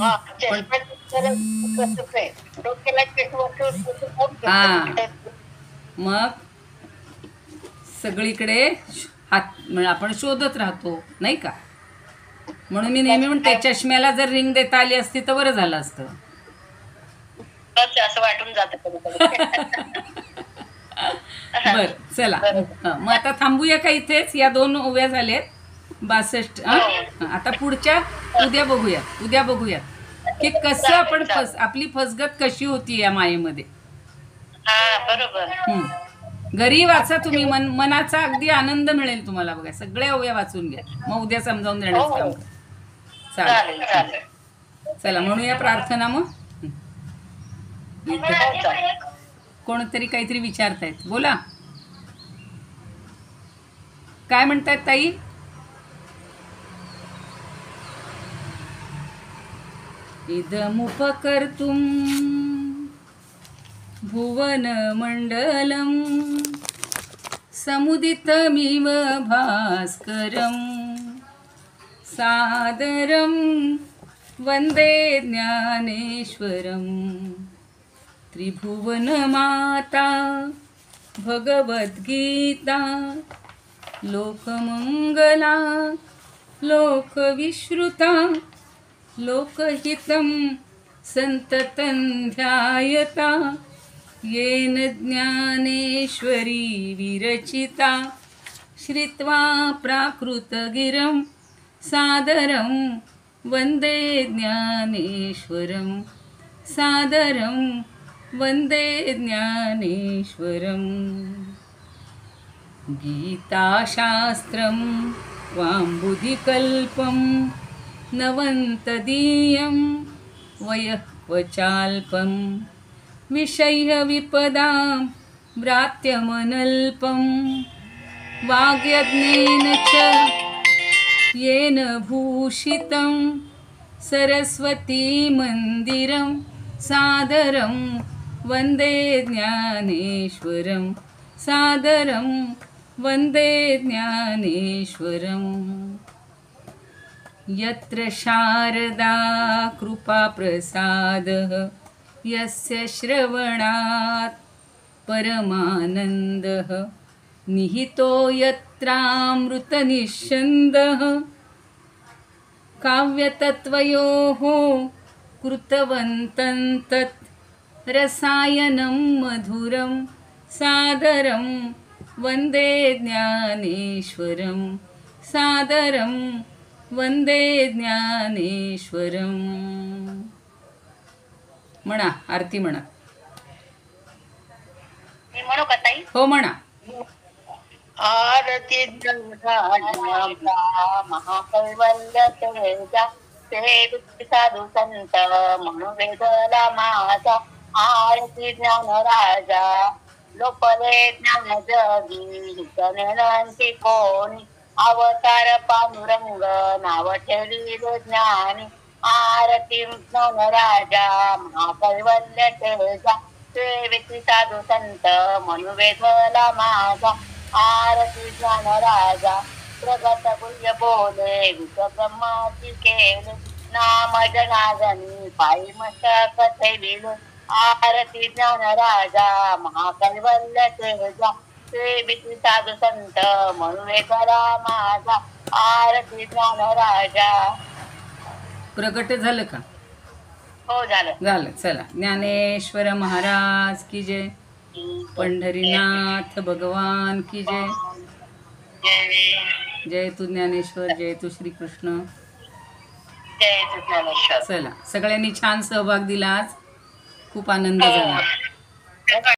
हा, मग सगळीकडे आपण शोधत राहतो नाही का. म्हणून मी नेहमी म्हणते, चष्म्याला जर रिंग देता आली असती तर बरं झालं असतं. असं वाटून जातं. बर, चला मग आता थांबूया का इथेच. या 2 ओव्या झाल्यात, 62. आता पुढच्या उद्या बघूयात की कसं आपण आपली फसगत कशी होती या मायेमध्ये. बरोबर. घरी वाचा तुम्ही, मनाचा अगदी आनंद मिळेल तुम्हाला. बघा, सगळ्या ओव्या वाचून घ्या, मग उद्या समजावून देण्याचं काम करा. चालेल, चला म्हणूया प्रार्थना. मग कोणतरी काहीतरी विचारतायत, बोला. काय म्हणतायत ताई? इदमुपकर्तुं भुवनमण्डलं समुदितमिव भास्करं सादरं वन्दे ज्ञानेश्वरं त्रिभुवनमाता भगवद्गीता लोकमङ्गला लोकविश्रुता लोकहितं सन्ततं ध्यायता येन ज्ञानेश्वरी विरचिता श्रुत्वा प्राकृतगिरं सादरं वन्दे ज्ञानेश्वरं सादरं वन्दे ज्ञानेश्वरम् गीताशास्त्रं वाम्बुधिकल्पं नवन्तदीयं वयःक्वचाल्पं विषयविपदां व्रात्यमनल्पं वाग्यज्ञेन च येन भूषितं सरस्वतीमन्दिरं सादरं वन्दे ज्ञानेश्वरं सादरं वन्दे ज्ञानेश्वरम् यत्र शारदा कृपाप्रसादः यस्य श्रवणात् परमानन्दः निहितो यत्रामृतनिःस्यन्दः काव्यतत्त्वयोः कृतवन्तं तत् रसायनं मधुरं सादरं वन्दे ज्ञानेश्वरं सादरं वन्दे ज्ञानेश्वरम्. म्हणा आरती म्हणा. मी म्हणू का ताई? हो म्हणा. आरती महाकैवल्य तेजा सेवित साधू संत म्हणू वेदला माझा आरती ज्ञान राजा लोपले ज्ञान जगी जननांची कोणी अवतार पांडुरंग नाव ठेविले ज्ञानी आरती ज्ञान राजा महाकैवल्य तेजा सेवित साधू संत म्हणू वेदला माझा आरती ज्ञान राजा प्रगत गुह्य बोले विश्वब्रह्माची केले नाम जनार्दनी पायी मस्तक ठेविले आरती ज्ञान राजा महाकैवल्य तेजा सेवित साधू संत म्हणून करा माझा आरती ज्ञान राजा. प्रगट झालं का? हो झालं. झालं. चला. ज्ञानेश्वर महाराज की जय. पंढरीनाथ भगवान की जय. जय तू ज्ञानेश्वर, जय तू श्रीकृष्ण. जय ज्ञानेश्वर. चला, सगळ्यांनी छान सहभाग दिला. आज खूप आनंद झाला.